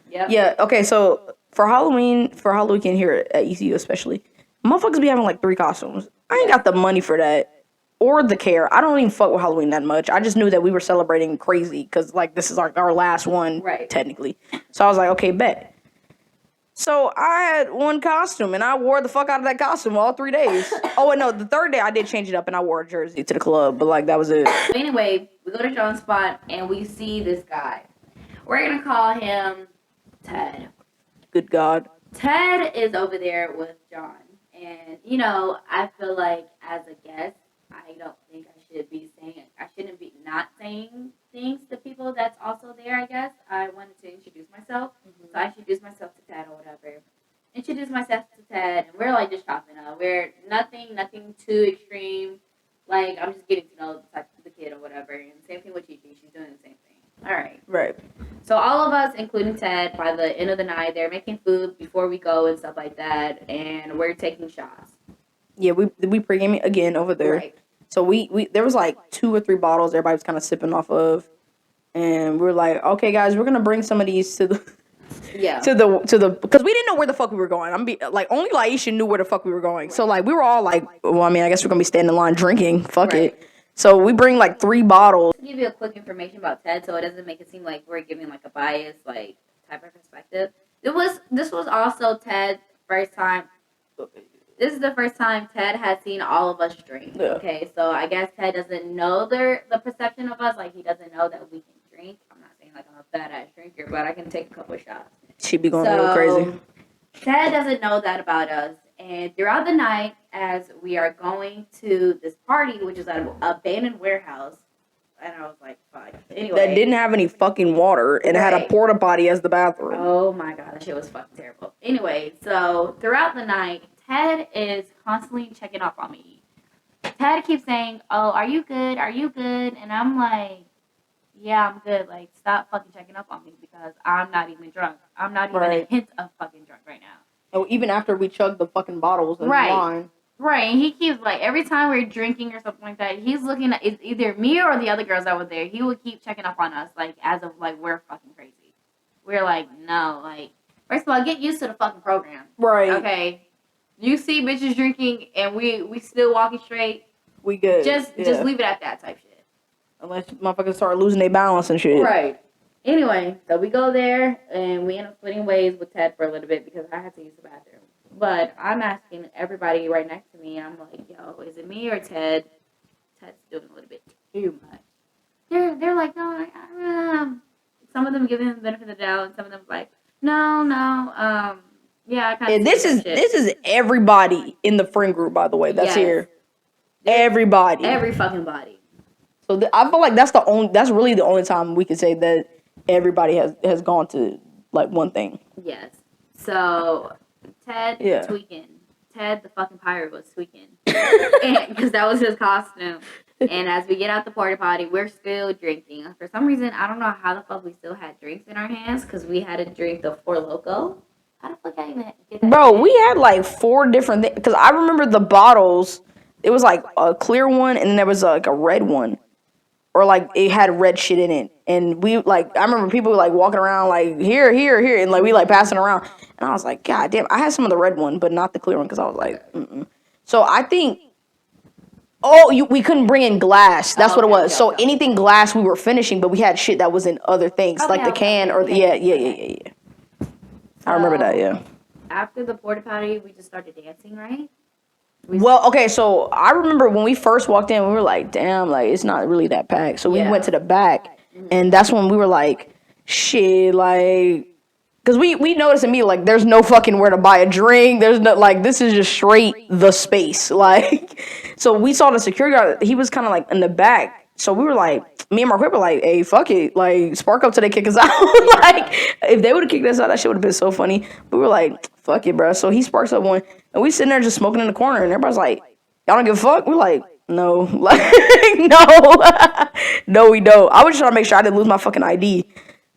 Yep. Yeah, okay, so for Halloween here at ECU especially, motherfuckers be having like 3 costumes. I ain't got the money for that. Or the care. I don't even fuck with Halloween that much. I just knew that we were celebrating crazy because like this is our last one, right, technically. So I was like, okay, bet. So I had 1 costume and I wore the fuck out of that costume all 3 days. Oh, and no, the 3rd day I did change it up and I wore a jersey to the club, but like that was it. Anyway, we go to John's spot and we see this guy. We're gonna call him Ted. Good God. Ted is over there with John. And, you know, I feel like as a guest, I don't think I shouldn't be not saying things to people that's also there, I guess. I wanted to introduce myself. Mm-hmm. So I introduced myself to Ted or whatever. Introduced myself to Ted, and we're like just chopping up. We're nothing too extreme. Like, I'm just getting to know the kid or whatever. And same thing with Gigi. She's doing the same thing. All right. Right. So all of us, including Ted, by the end of the night, they're making food before we go and stuff like that, and we're taking shots. Yeah, we pre-gaming again over there. Right. So we there was like 2 or 3 bottles everybody was kind of sipping off of, and we were like, okay, guys, we're gonna bring some of these to the because we didn't know where the fuck we were going. Only Laisha knew where the fuck we were going. Right. So like we were all like, well, I mean, I guess we're gonna be standing in line drinking. Fuck it. So we bring like 3 bottles. To give you a quick information about Ted, so it doesn't make it seem like we're giving like a biased like type of perspective. This was also Ted's first time. This is the first time Ted has seen all of us drink. Yeah. Okay, so I guess Ted doesn't know the perception of us. Like, he doesn't know that we can drink. I'm not saying like I'm a bad ass drinker, but I can take a couple of shots. She'd be going a little crazy. Ted doesn't know that about us. And throughout the night, as we are going to this party, which is at an abandoned warehouse, and I was like, fuck. Anyway. That didn't have any fucking water, and it had a porta potty as the bathroom. Oh my god, that shit was fucking terrible. Anyway, so throughout the night, Ted is constantly checking up on me. Ted keeps saying, oh, are you good? Are you good? And I'm like, yeah, I'm good. Like, stop fucking checking up on me because I'm not even drunk. I'm not even a hint of fucking drunk right now. Oh, even after we chugged the fucking bottles and wine. Right, and he keeps, like, every time we're drinking or something like that, he's looking at, it's either me or the other girls that were there. He would keep checking up on us, like, as if, like, we're fucking crazy. We're like, no, like, first of all, get used to the fucking program. Right. Okay. You see bitches drinking and we still walking straight. We good. Just leave it at that type shit. Unless motherfuckers start losing their balance and shit. Right. Anyway, so we go there and we end up splitting ways with Ted for a little bit because I had to use the bathroom. But I'm asking everybody right next to me, I'm like, yo, is it me or Ted? Ted's doing a little bit too much. They're like, no, some of them giving him the benefit of the doubt and some of them like, no, yeah, I kind of. This is everybody in the friend group, by the way. That's here. Everybody. Every fucking body. So I feel like that's really the only time we can say that everybody has gone to like one thing. Yes. So Ted tweaking. Ted the fucking pirate was tweaking. Because that was his costume. And as we get out the porta potty, we're still drinking. For some reason, I don't know how the fuck we still had drinks in our hands because we had to drink the Four Loko. How the fuck I even get that? Bro, we had like 4 different things. Because I remember the bottles. It was like a clear one, and then there was like a red one. Or like it had red shit in it. And we like, I remember people like walking around like, here. And like we like passing around. And I was like, God damn. I had some of the red one, but not the clear one because I was like, mm-mm. So I think, we couldn't bring in glass. That's what it was. So anything glass we were finishing, but we had shit that was in other things. Like the can or yeah. I remember that, yeah. After the porta potty, we just started dancing, right? Well, okay, so I remember when we first walked in, we were like, damn, like, it's not really that packed. So we went to the back, and that's when we were like, shit, like, because we noticed immediately, like, there's no fucking where to buy a drink. There's no, like, this is just straight the space. Like, so we saw the security guard. He was kind of, like, in the back. So we were like, me and Mark were like, hey, fuck it. Like, spark up till they kick us out. Like, if they would have kicked us out, that shit would have been so funny. But we were like, fuck it, bro. So he sparks up one. And we sitting there just smoking in the corner. And everybody's like, y'all don't give a fuck? We're like, no. Like, no. No, we don't. I was just trying to make sure I didn't lose my fucking ID.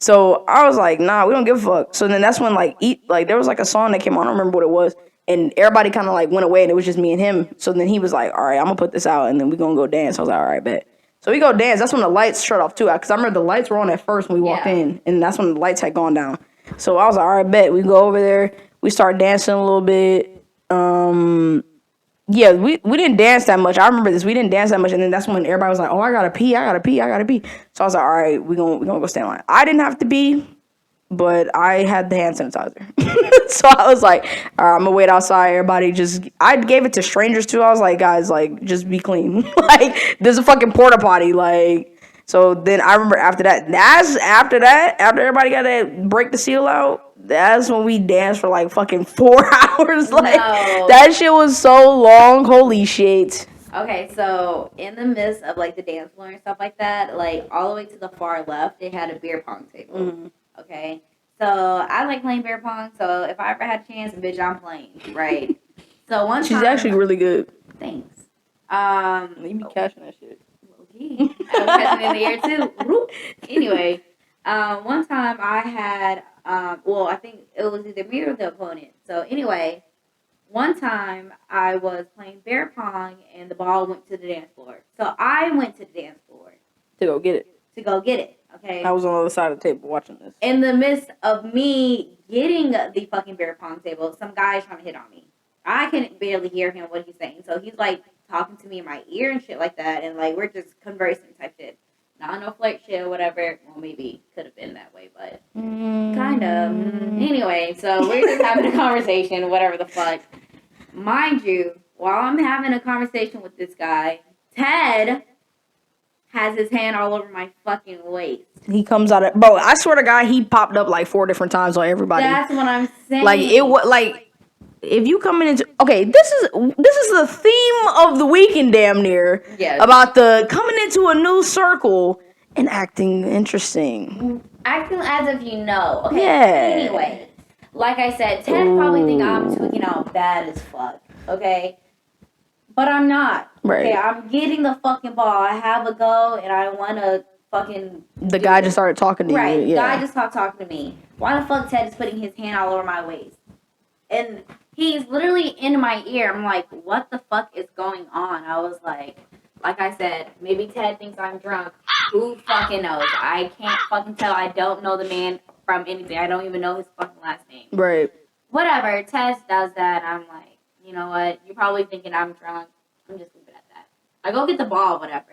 So I was like, nah, we don't give a fuck. So then that's when, like, there was, like, a song that came on. I don't remember what it was. And everybody kind of, like, went away. And it was just me and him. So then he was like, all right, I'm going to put this out. And then we going to go dance. I was like, all right, bet. So we go dance. That's when the lights shut off, too. Because I remember the lights were on at first when we walked in. And that's when the lights had gone down. So I was like, all right, bet. We go over there. We start dancing a little bit. Yeah, we didn't dance that much. I remember this. We didn't dance that much, and then that's when everybody was like, "Oh, I gotta pee. So I was like, "All right, we gonna go stand in line." I didn't have to pee, but I had the hand sanitizer, so I was like, "All right, I'm gonna wait outside." Everybody I gave it to strangers too. I was like, "Guys, like, just be clean. Like, there's a fucking porta potty, like." So then I remember after everybody got to break the seal out, that's when we danced for like fucking 4 hours. Like, that shit was so long. Holy shit. Okay, so in the midst of like the dance floor and stuff like that, like all the way to the far left, they had a beer pong table. Mm-hmm. Okay, so I like playing beer pong. So if I ever had a chance, bitch, I'm playing, right? So she's actually really good. Thanks. You be catching that shit. I'm catching it in the air too. Anyway, one time I had, I think it was either me or the opponent. So anyway, one time I was playing bear pong and the ball went to the dance floor. So I went to the dance floor to go get it. Okay. I was on the other side of the table watching this. In the midst of me getting the fucking bear pong table, some guy trying to hit on me. I can barely hear him what he's saying. So he's like talking to me in my ear and shit like that, and like we're just conversing type shit. Not no flirt shit or whatever. Well, maybe could have been that way, but kind of. Anyway, so we're just having a conversation, whatever the fuck. Mind you, while I'm having a conversation with this guy, Ted has his hand all over my fucking waist. He comes out of, bro, I swear to God, he popped up like 4 different times on everybody. That's what I'm saying. Like, it was like, if you coming into, okay, this is the theme of the weekend, damn near. Yes. About the coming into a new circle and acting interesting. Acting as if you know. Okay. Yeah. Anyway, like I said, Ted probably think I'm tweaking out bad as fuck. Okay. But I'm not. Right. Okay, I'm getting the fucking ball. I have a go and I want to fucking. The guy just started talking to you. Right. Yeah. The guy just started talking to me. Why the fuck Ted is putting his hand all over my waist? And he's literally in my ear. I'm like, what the fuck is going on? I was like I said, maybe Ted thinks I'm drunk. Who fucking knows? I can't fucking tell. I don't know the man from anything. I don't even know his fucking last name. Right. Whatever. Ted does that. I'm like, you know what? You're probably thinking I'm drunk. I'm just leaving it at that. I go get the ball, whatever.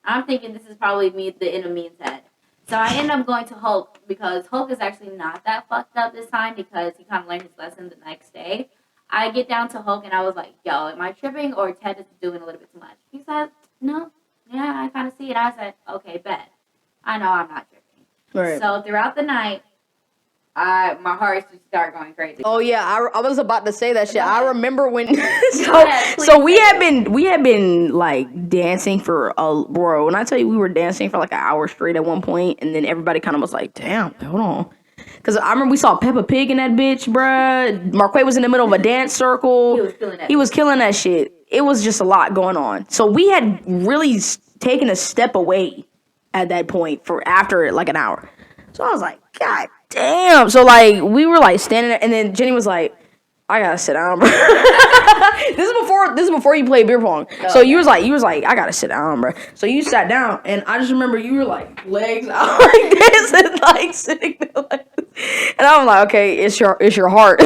I'm thinking this is probably me, the end of me and Ted. So I end up going to Hulk because Hulk is actually not that fucked up this time because he kind of learned his lesson the next day. I get down to Hulk and I was like, yo, am I tripping or Ted is doing a little bit too much? He said, no. Yeah, I kind of see it. I said, okay, bet. I know I'm not tripping. Right. So throughout the night, my heart just started going crazy. Oh yeah, I was about to say that shit. I remember when we had been like dancing for bro. When I tell you we were dancing for like an hour straight at one point, and then everybody kind of was like, "Damn, hold on," because I remember we saw Peppa Pig in that bitch, bruh. Marquay was in the middle of a dance circle. He was killing that shit. It was just a lot going on. So we had really taken a step away at that point for after like an hour. So I was like, God damn. So like we were like standing there, and then Jenny was like, I gotta sit down, bro. This is before you played beer pong. So you was like, I gotta sit down, bro. So you sat down, and I just remember you were like legs out like this and like sitting there like this. And I'm like, okay, it's your heart.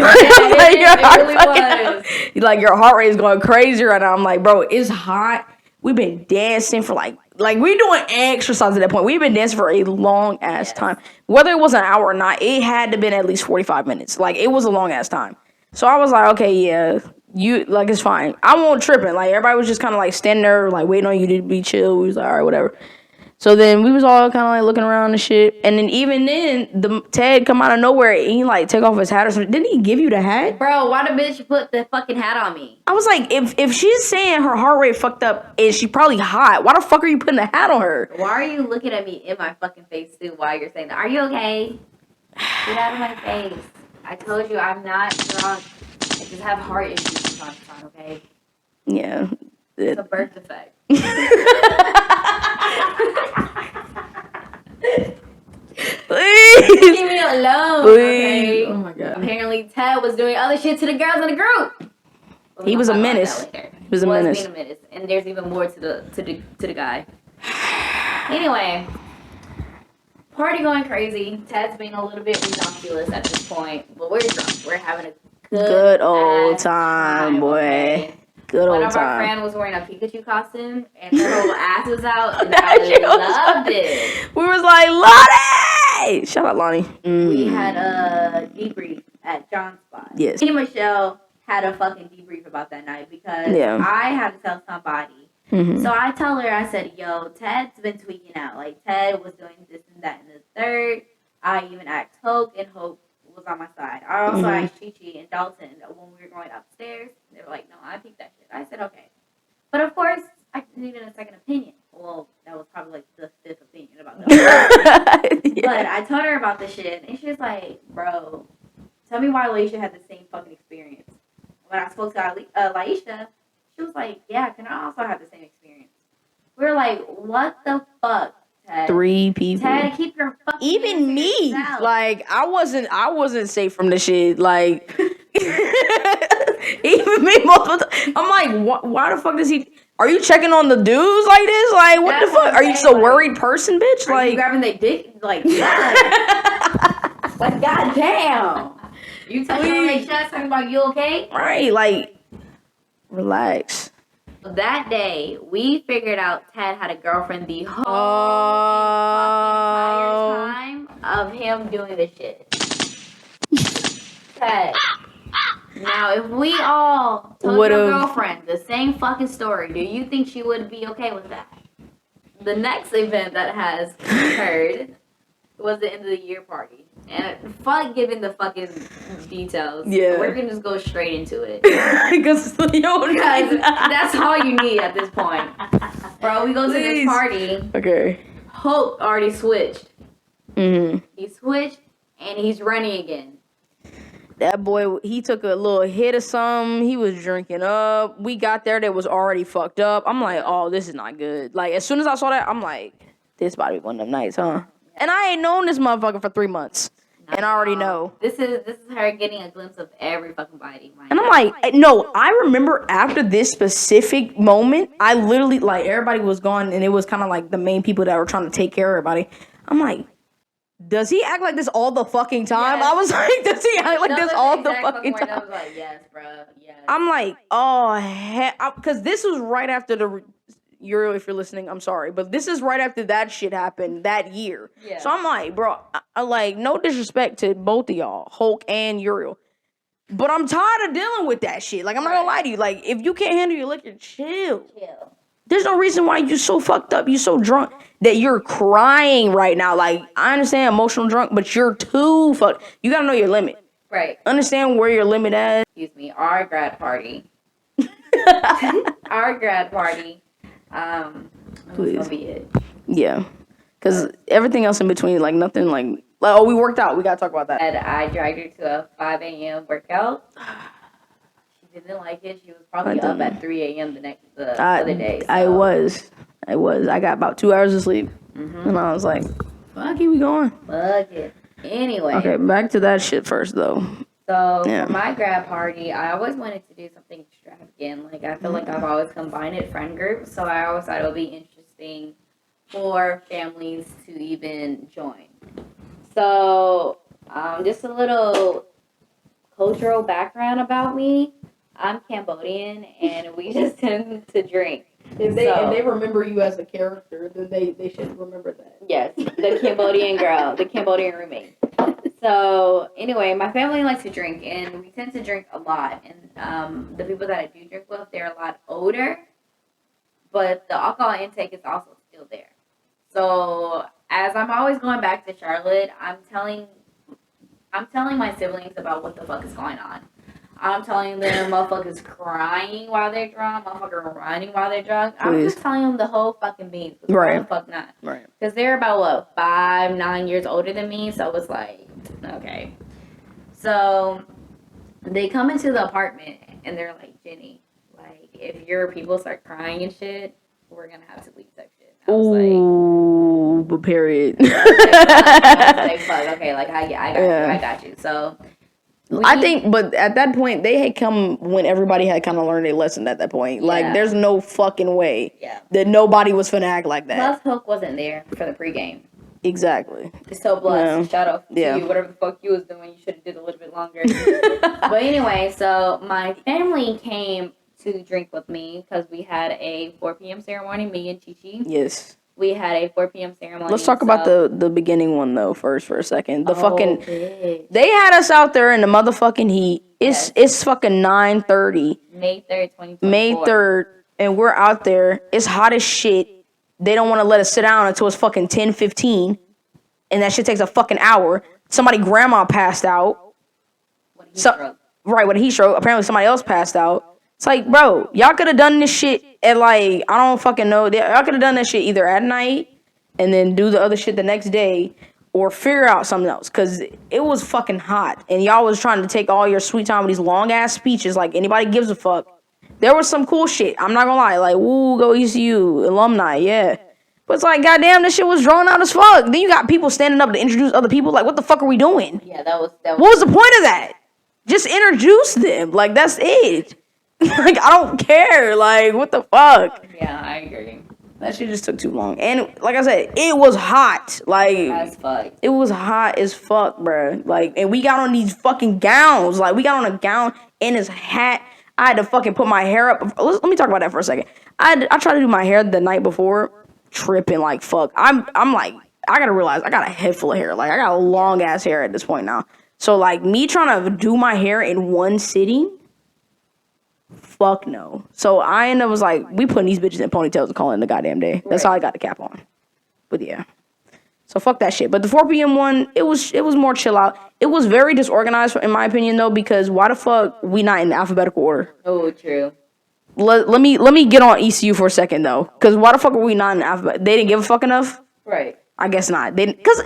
Like your heart rate is going crazy right now. I'm like, bro, it's hot. We've been dancing for like we doing exercise at that point. We've been dancing for a long ass time. Whether it was an hour or not, it had to been at least 45 minutes. Like it was a long ass time. So I was like, okay, yeah, you like it's fine. I won't tripping. Like everybody was just kind of like standing there, like waiting on you to be chill. We was like, all right, whatever. So then we was all kind of like looking around and shit. And then even then, the Ted come out of nowhere and he like take off his hat or something. Didn't he give you the hat? Bro, why the bitch put the fucking hat on me? I was like, if she's saying her heart rate fucked up and she probably hot, why the fuck are you putting a hat on her? Why are you looking at me in my fucking face too while you're saying that? Are you okay? Get out of my face. I told you I'm not drunk. I just have heart issues from time to time, okay? Yeah. It's a birth defect. Please. Leave me alone. Please. Okay? Oh my god. Apparently Ted was doing other shit to the girls in the group. He was a menace. He was a menace. Being a menace. And there's even more to the guy. Anyway. Party going crazy. Ted's being a little bit ridiculous at this point. But we're drunk. We're having a good old time, boy. Okay? Good One old of our time. friends was wearing a Pikachu costume, and her whole ass was out, and I loved it. We was like, Lonnie! Shout out, Lonnie. We had a debrief at John's spot. Yes. Me and Michelle had a fucking debrief about that night because I had to tell somebody. Mm-hmm. So I tell her, I said, yo, Ted's been tweaking out. Like, Ted was doing this and that and the third. I even asked Hope, and Hope was on my side. I also asked Chi-Chi and Dalton when we were going upstairs. They were like, no, I peeped that shit. I said, okay. But of course, I needed a second opinion. Well, that was probably like the fifth opinion about that. But I told her about the shit, and she was like, bro, tell me why Laisha had the same fucking experience. When I spoke to Laisha, she was like, yeah, can I also have the same experience? We were like, what the fuck, Ted? 3 people. Ted, keep your fucking even me. Like, I wasn't safe from the shit. Like, even me multiple times. I'm like, why the fuck does he... Are you checking on the dudes like this? Like, what the fuck? Are you just a worried person, bitch? Are like, you grabbing their dick? Like, yeah. Like, goddamn. You touching on their chest, talking about you okay? Right, like, relax. That day, we figured out Ted had a girlfriend the whole fucking entire time of him doing this shit. Ted. Now, if we all told your girlfriend the same fucking story, do you think she would be okay with that? The next event that has occurred was the end of the year party. And fuck giving the fucking details. Yeah. We're gonna just go straight into it. Because that's all you need at this point. Bro, we go to this party. Okay. Hope already switched. Mm-hmm. He switched and he's running again. That boy, he took a little hit of something. He was drinking up. We got there, that was already fucked up. I'm like, oh, this is not good. Like, as soon as I saw that, I'm like, this about to be one of them nights, huh? And I ain't known this motherfucker for 3 months. And I already know. This is her getting a glimpse of every fucking body. And I'm like, no, I remember after this specific moment, I literally, like, everybody was gone, and it was kind of like the main people that were trying to take care of everybody. I'm like, does he act like this all the fucking time? Yes. I was like, does he act like this all the fucking time? I was like, yes, bro, yes. I'm like, oh, because this was right after the Euro. If you're listening, I'm sorry, but this is right after that shit happened that year. Yeah. So I'm like, bro, I like, no disrespect to both of y'all, Hulk and Uriel, but I'm tired of dealing with that shit. Like, I'm not gonna lie to you. Like, if you can't handle your liquor, chill. There's no reason why you so fucked up, you so drunk that you're crying right now. Like, I understand emotional drunk, but you're too fucked. You gotta know your limit. Right. Understand where your limit is. Excuse me, our grad party. Please. Gonna be it. Yeah. Because everything else in between, like, nothing, like, oh, we worked out. We gotta talk about that. And I dragged her to a 5 a.m. workout. She didn't like it. She was probably up at 3 a.m. the other day. So. I was. I got about 2 hours of sleep. Mm-hmm. And I was like, fuck it, we going. Fuck it. Anyway. Okay, back to that shit first, though. So Yeah. for my grad party, I always wanted to do something extravagant. Like I feel like I've always combined it friend groups, so I always thought it would be interesting for families to even join. So just a little cultural background about me. I'm Cambodian, and we just tend to drink. If they remember you as a character, then they should remember that. Yes, the Cambodian girl, the Cambodian roommate. So anyway, my family likes to drink, and we tend to drink a lot. And the people that I do drink with, they're a lot older, but the alcohol intake is also still there. So as I'm always going back to Charlotte, I'm telling my siblings about what the fuck is going on. I'm telling them motherfuckers crying while they're drunk, motherfuckers running while they're drunk. I'm just telling them the whole fucking beans. Right. Why the fuck not? Right. Because they're about, what, 5-9 years older than me, so it was like, okay. So they come into the apartment, and they're like, Jenny, like, if your people start crying and shit, we're gonna have to leave that shit. I was Ooh, but period. like, fuck, okay, like, I got you. So I think, but at that point, they had come when everybody had kind of learned their lesson at that point. Yeah. Like, there's no fucking way Yeah. that nobody was finna act like that. Plus, Hook wasn't there for the pregame. Exactly. So blessed. Yeah. Shout out to Yeah. you. Whatever the fuck you was doing, you should have did a little bit longer. But anyway, so my family came to drink with me because we had a 4 p.m. ceremony, me and Chi-Chi. Yes. We had a 4 p.m. ceremony. Let's talk about the beginning one, though, first for a second. The fucking... bitch. They had us out there in the motherfucking heat. It's fucking 9:30. May 3rd, 2024. May 3rd, and we're out there. It's hot as shit. They don't want to let us sit down until it's fucking 10:15, and that shit takes a fucking hour. Somebody grandma passed out. What he wrote. Right, with a heat stroke. Apparently somebody else passed out. It's like, bro, y'all could have done this shit at like, I don't fucking know. Y'all could have done that shit either at night and then do the other shit the next day or figure out something else. Because it was fucking hot. And y'all was trying to take all your sweet time with these long ass speeches like anybody gives a fuck. There was some cool shit. I'm not gonna lie. Like, woo, go ECU, alumni, yeah. But it's like, goddamn, this shit was drawn out as fuck. Then you got people standing up to introduce other people. Like, what the fuck are we doing? Yeah, that was. What was the point of that? Just introduce them. Like, that's it. Like, I don't care. Like, what the fuck? Yeah, I agree. That shit just took too long. And, like I said, it was hot. Like, As fuck. it was hot as fuck, bruh. Like, and we got on these fucking gowns. Like, we got on a gown and his hat. I had to fucking put my hair up. Let me talk about that for a second. I tried to do my hair the night before. Tripping like fuck. I'm like, I gotta realize I got a head full of hair. Like, I got a long ass hair at this point now. So, like, me trying to do my hair in one sitting, fuck no. So I ended up was like, we putting these bitches in ponytails and calling it the goddamn day. That's all I got the cap on. But yeah. So fuck that shit. But the 4 p.m. one, it was more chill out. It was very disorganized in my opinion though, because why the fuck we not in alphabetical order? Oh, true. Let me get on ECU for a second though, because why the fuck were we not in alphabet? They didn't give a fuck enough. Right. I guess not. Because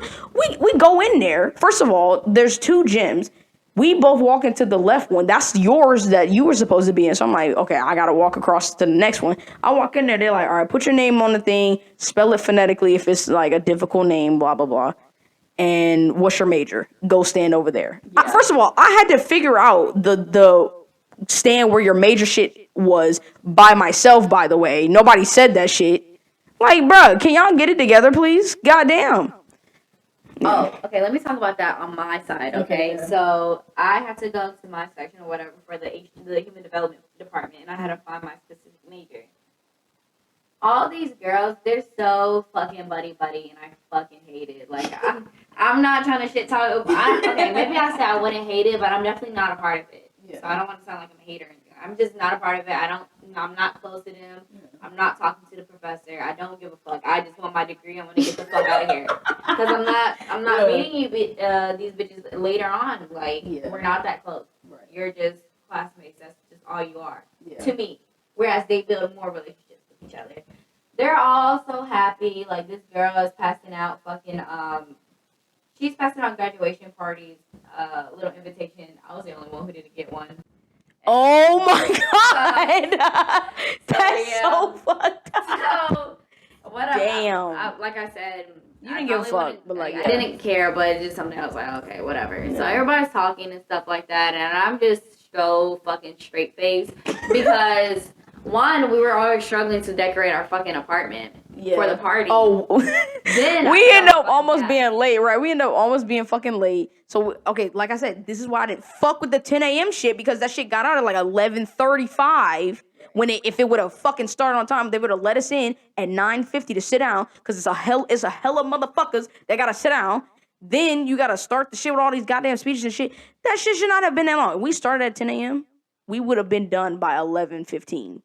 we go in there. First of all, there's 2 gyms. We both walk into the left one. That's yours that you were supposed to be in. So I'm like, okay, I gotta walk across to the next one. I walk in there. They're like, all right, put your name on the thing. Spell it phonetically if it's like a difficult name. Blah blah blah. And what's your major? Go stand over there. Yeah. First of all, I had to figure out the stand where your major shit was by myself. By the way, nobody said that shit. Like, bruh, can y'all get it together, please? Goddamn. Oh, okay. Let me talk about that on my side. Okay, Okay. So I had to go to my section or whatever for the human development department, and I had to find my specific major. All these girls, they're so fucking buddy, and I fucking hate it. Like, I'm not trying to shit talk. Okay, maybe I said I wouldn't hate it, but I'm definitely not a part of it. Yeah. So I don't want to sound like I'm a hater or anything. I'm just not a part of it. I'm not close to them. I'm not talking to the professor. I don't give a fuck. I just want my degree. I want to get the fuck out of here. Because I'm not meeting you, these bitches later on. Like, we're not that close. Right. You're just classmates. That's just all you are Yeah. to me. Whereas they build more relationships with each other. They're all so happy. Like, this girl is passing out fucking, she's passing out graduation parties, little invitation. I was the only one who didn't get one. Oh my god. That's yeah. so fucked up. So, what Damn. like I said, You didn't give a fuck, but like, I didn't care, but it's just something I was like, okay, whatever. Yeah. So everybody's talking and stuff like that, and I'm just so fucking straight faced because one, we were always struggling to decorate our fucking apartment for the party. Oh, then we end up almost being late, right? We end up almost being fucking late. So okay, like I said, this is why I didn't fuck with the 10 a.m. shit because that shit got out at like 11:35. When if it would have fucking started on time, they would have let us in at 9:50 to sit down because it's a hell of motherfuckers that gotta sit down. Then you gotta start the shit with all these goddamn speeches and shit. That shit should not have been that long. If we started at 10 a.m., we would have been done by 11:15.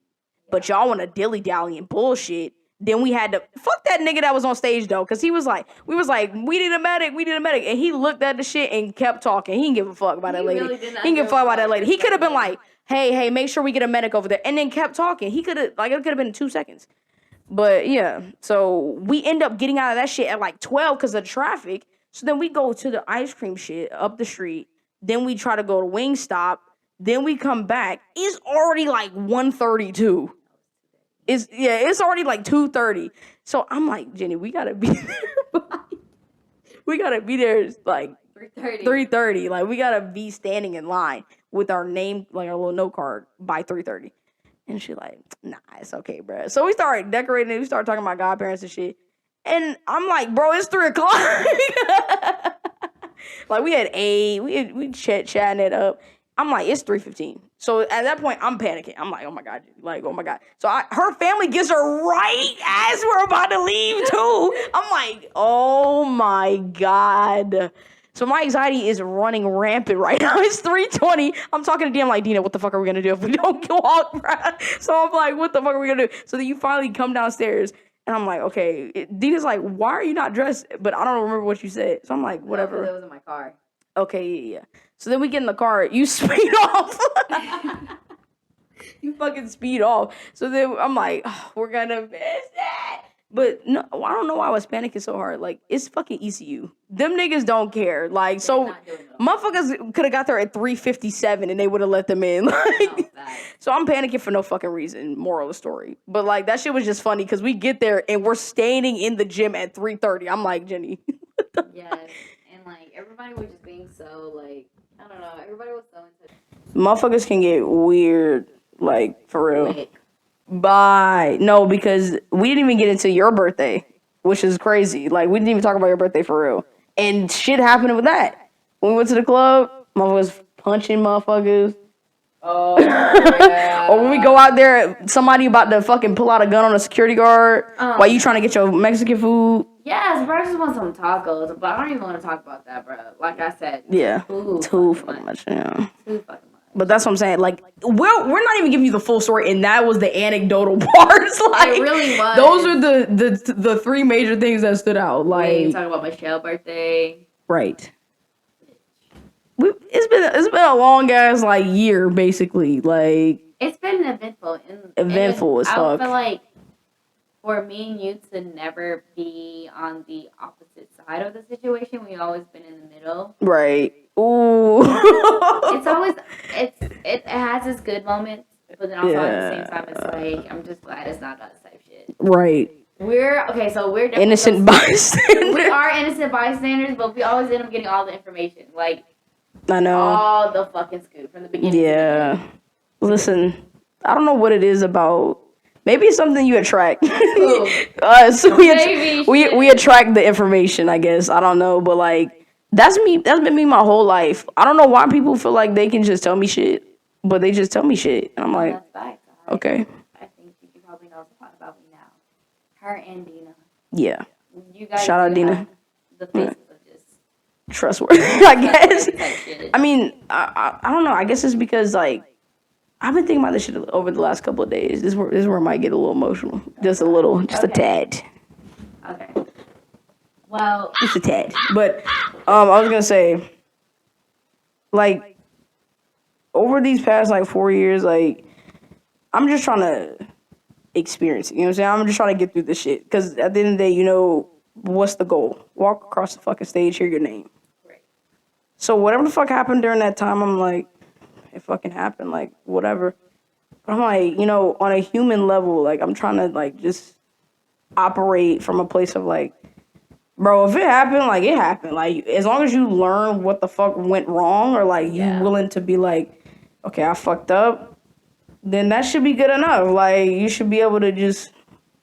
But y'all want to dilly dally and bullshit. Then we had to fuck that nigga that was on stage though, cause he was like, we need a medic, and he looked at the shit and kept talking. He didn't give a fuck about that lady. Really he didn't give a fuck about that lady. He could have been like, hey, make sure we get a medic over there, and then kept talking. He could have it could have been 2 seconds. But yeah, so we end up getting out of that shit at like 12 because of the traffic. So then we go to the ice cream shit up the street. Then we try to go to Wingstop. Then we come back. It's already like 1:32. It's already like 2:30. So I'm like, Jenny, we gotta be there. We gotta be there like 3:30. Like we gotta be standing in line with our name, like our little note card by 3:30. And she like, nah, it's okay, bro. So we started decorating it. We started talking about godparents and shit. And I'm like, bro, it's 3:00. Like we chatting it up. I'm like, it's 3:15. So at that point, I'm panicking. I'm like, oh my God. Like, oh my God. So her family gets her right as we're about to leave too. I'm like, oh my God. So my anxiety is running rampant right now. It's 3:20. I'm talking to Dina. I'm like, Dina, what the fuck are we going to do if we don't go out, bruh? So I'm like, what the fuck are we going to do? So then you finally come downstairs. And I'm like, okay. Dina's like, why are you not dressed? But I don't remember what you said. So I'm like, whatever. It was in my car. Okay, yeah. So then we get in the car. You speed off. You fucking speed off. So then I'm like, oh, we're going to miss it. But no, I don't know why I was panicking so hard. Like, it's fucking ECU. Them niggas don't care. Like, so motherfuckers could have got there at 3:57 and they would have let them in. Like, so I'm panicking for no fucking reason. Moral of the story. But like, that shit was just funny because we get there and we're standing in the gym at 3:30. I'm like, Jenny. Yes. And like, everybody was just being so like, I don't know. Everybody was so into motherfuckers can get weird. Like, for real. Quick. Bye. No, because we didn't even get into your birthday, which is crazy. Like, we didn't even talk about your birthday for real. And shit happened with that. When we went to the club, motherfuckers was punching motherfuckers. Oh, yeah. Or when we go out there, somebody about to fucking pull out a gun on a security guard while you trying to get your Mexican food. Yes, bro, I just want some tacos, but I don't even want to talk about that, bro. Like I said. Yeah. Too fucking much. Yeah. Too fucking much. But that's what I'm saying. Like, we're not even giving you the full story, and that was the anecdotal parts. Like, it really was. Those are the three major things that stood out. Like, we talking about Michelle's birthday, right? It's been a long ass like year, basically. Like, it's been eventful. Eventful as fuck. I feel like for me and you to never be on the opposite side of the situation, we've always been in the middle. Right. Ooh. It's always it has its good moments, but then also at the same time it's like I'm just glad it's not us type shit. Right. We're innocent bystanders. We are innocent bystanders, but we always end up getting all the information. Like, I know. All the fucking scoop from the beginning. Yeah. Listen, I don't know what it is about. Maybe it's something you attract. Us. We attract the information, I guess. I don't know, but like that's me. That's been me my whole life. I don't know why people feel like they can just tell me shit, but they just tell me shit. And I'm like, okay. I think you probably know a lot about me now. Her and Dina. Yeah. You guys shout out Dina. The faces of just trustworthy, I guess. I mean, I don't know. I guess it's because like I've been thinking about this shit over the last couple of days. This is where I might get a little emotional. Just a little, just a tad. Okay. Well, just a tad. But I was gonna say, like, over these past like 4 years, like, I'm just trying to experience it. You know what I'm saying? I'm just trying to get through this shit. Because at the end of the day, you know, what's the goal? Walk across the fucking stage, hear your name. Right. So whatever the fuck happened during that time, I'm like, it fucking happened, like, whatever. But I'm like, you know, on a human level, like, I'm trying to, like, just operate from a place of, like, Bro, if it happened, like, it happened. Like, as long as you learn what the fuck went wrong, or like you willing to be like, okay, I fucked up, then that should be good enough. Like, you should be able to just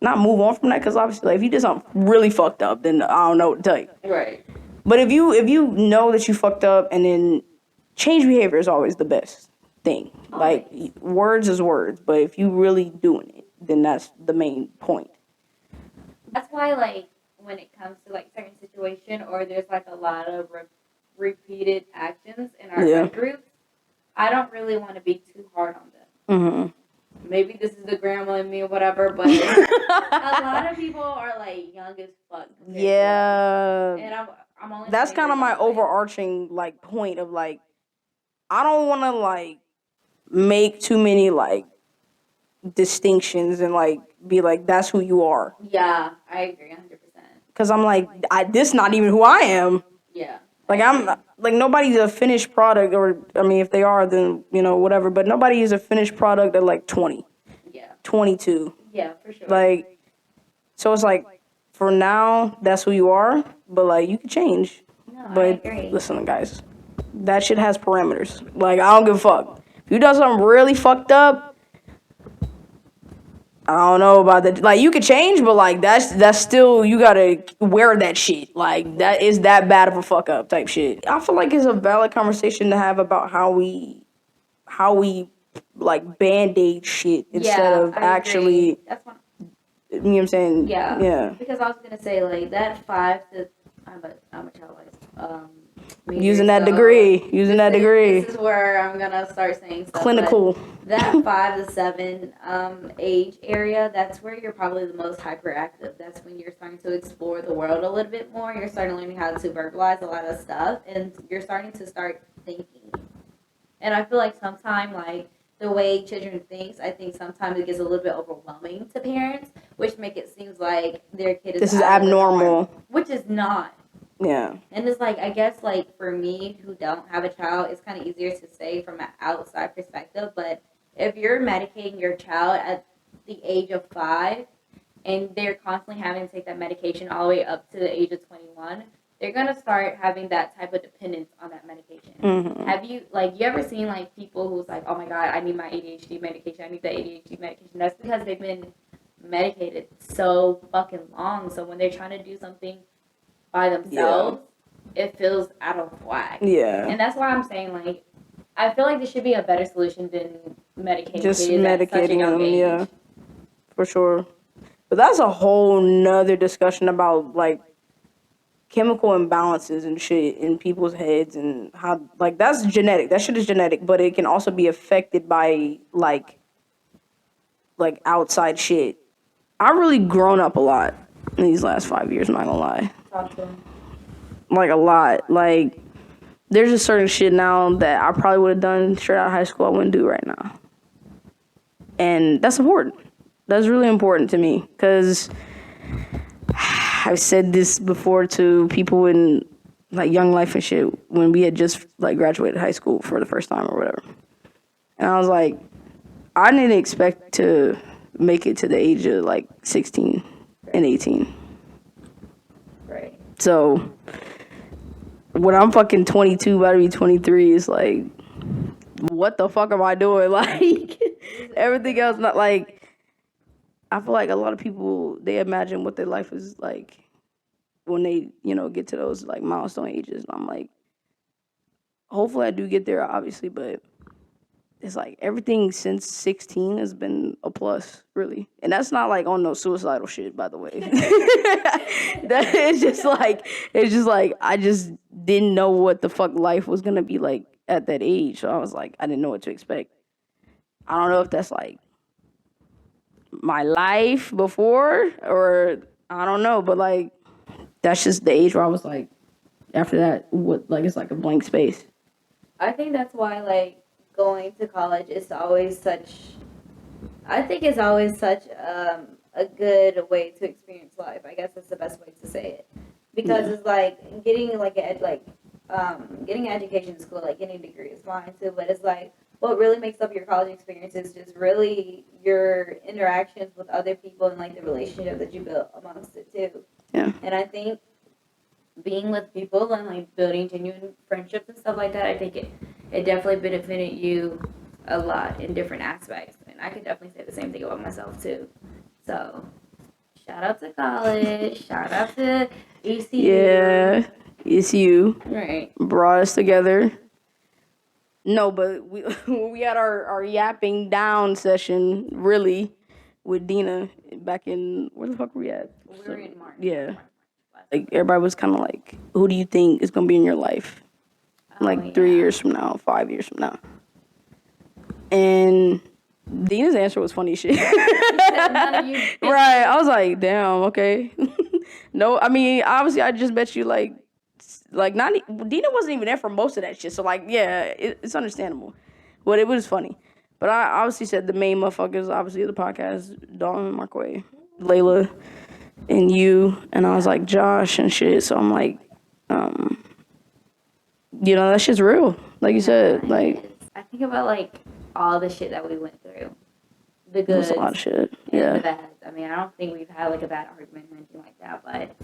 not move on from that, because obviously, like, if you did something really fucked up, then I don't know what to tell you. Right. But if you know that you fucked up, and then change behavior is always the best thing. Like, words is words, but if you really doing it, then that's the main point. That's why, like, when it comes to like certain situation or there's like a lot of repeated actions in our friend groups, I don't really want to be too hard on them. Maybe this is the grandma in me or whatever, but a lot of people are like young as fuck. Yeah. And I'm only. That's kind of my overarching like point of like, I don't want to like make too many like distinctions and like be like that's who you are. Yeah, I agree 100%. Because I'm like, this not even who I am. Yeah. Like, I'm like, nobody's a finished product, or I mean, if they are, then you know whatever. But nobody is a finished product at like 20. Yeah. 22. Yeah, for sure. Like, so it's like, for now, that's who you are. But like, you can change. No, But I agree. listen, guys, that shit has parameters. Like, I don't give a fuck. If you done something really fucked up, I don't know about that. Like, you could change, but like that's still, you gotta wear that shit. Like, that is that bad of a fuck up type shit. I feel like it's a valid conversation to have about how we like band-aid shit instead of actually. That's one. You know what I'm saying? Yeah. Yeah. Because I was gonna say like that 5 to I'm a child Using that degree. This is where I'm gonna start saying stuff. Clinical. That 5 to 7 age area, that's where you're probably the most hyperactive. That's when you're starting to explore the world a little bit more. You're starting learning how to verbalize a lot of stuff, and you're starting to start thinking. And I feel like sometimes, like, the way children thinks, I think sometimes it gets a little bit overwhelming to parents, which make it seems like their kid is this is abnormal, which is not. Yeah. And it's like, I guess, like, for me who don't have a child, it's kind of easier to say from an outside perspective. But if you're medicating your child at the age of 5 and they're constantly having to take that medication all the way up to the age of 21, they're going to start having that type of dependence on that medication. Mm-hmm. Have you, like, you ever seen, like, people who's like, oh my God, I need my ADHD medication, I need the ADHD medication? That's because they've been medicated so fucking long. So when they're trying to do something by themselves, it feels out of whack. Yeah. And that's why I'm saying, like, I feel like there should be a better solution than medicating just kids at such a young them, age. yeah, for sure. But that's a whole nother discussion about like chemical imbalances and shit in people's heads, and how like that's genetic. That shit is genetic, but it can also be affected by like outside shit. I've really grown up a lot in these last 5 years, I'm not gonna lie. Talk to 'em. Like, a lot. Like, there's just certain shit now that I probably would have done straight out of high school I wouldn't do right now. And that's important. That's really important to me, because I've said this before to people in like Young Life and shit, when we had just like graduated high school for the first time or whatever. And I was like, I didn't expect to make it to the age of like 16 and 18. Right. So when I'm fucking 22, about to be 23, it's like, what the fuck am I doing? Like, everything else, not like, I feel like a lot of people, they imagine what their life is like when they, you know, get to those like milestone ages. And I'm like, hopefully I do get there, obviously, but it's like everything since 16 has been a plus, really. And that's not like on no suicidal shit, by the way. That is just like, it's just like, I just didn't know what the fuck life was gonna be like at that age. So I was like, I didn't know what to expect. I don't know if that's like my life before, or I don't know, but like, that's just the age where I was like, after that, what, like, it's like a blank space. I think that's why, like, going to college is always such, I think it's always such a good way to experience life. I guess that's the best way to say it, because it's like getting like getting an education in school, like getting a degree is fine too, but it's like what really makes up your college experience is just really your interactions with other people and like the relationship that you build amongst it too. Yeah. And I think being with people and like building genuine friendships and stuff like that, I think it definitely benefited you a lot in different aspects. And I could definitely say the same thing about myself too. So shout out to college, shout out to ECU. Yeah, ECU Right. brought us together. No, but we when we had our yapping down session, really, with Dina back in, where the fuck were we at? We were in March. Yeah. Like, everybody was kind of like, who do you think is going to be in your life? Like, 3 years from now, 5 years from now. And Dina's answer was funny as shit. None of you. Right. I was like, damn, okay. No, I mean, obviously, I just bet you, like not Dina wasn't even there for most of that shit. So, like, yeah, it's understandable. But it was funny. But I obviously said the main motherfuckers, obviously, of the podcast, Dawn, Markway, Layla, and you. And I was like, Josh and shit. So I'm like, that shit's real. Like you said, like, I think about like all the shit that we went through. The it good. was a lot of shit. The Yeah. bad. I mean, I don't think we've had like a bad argument or anything like that, but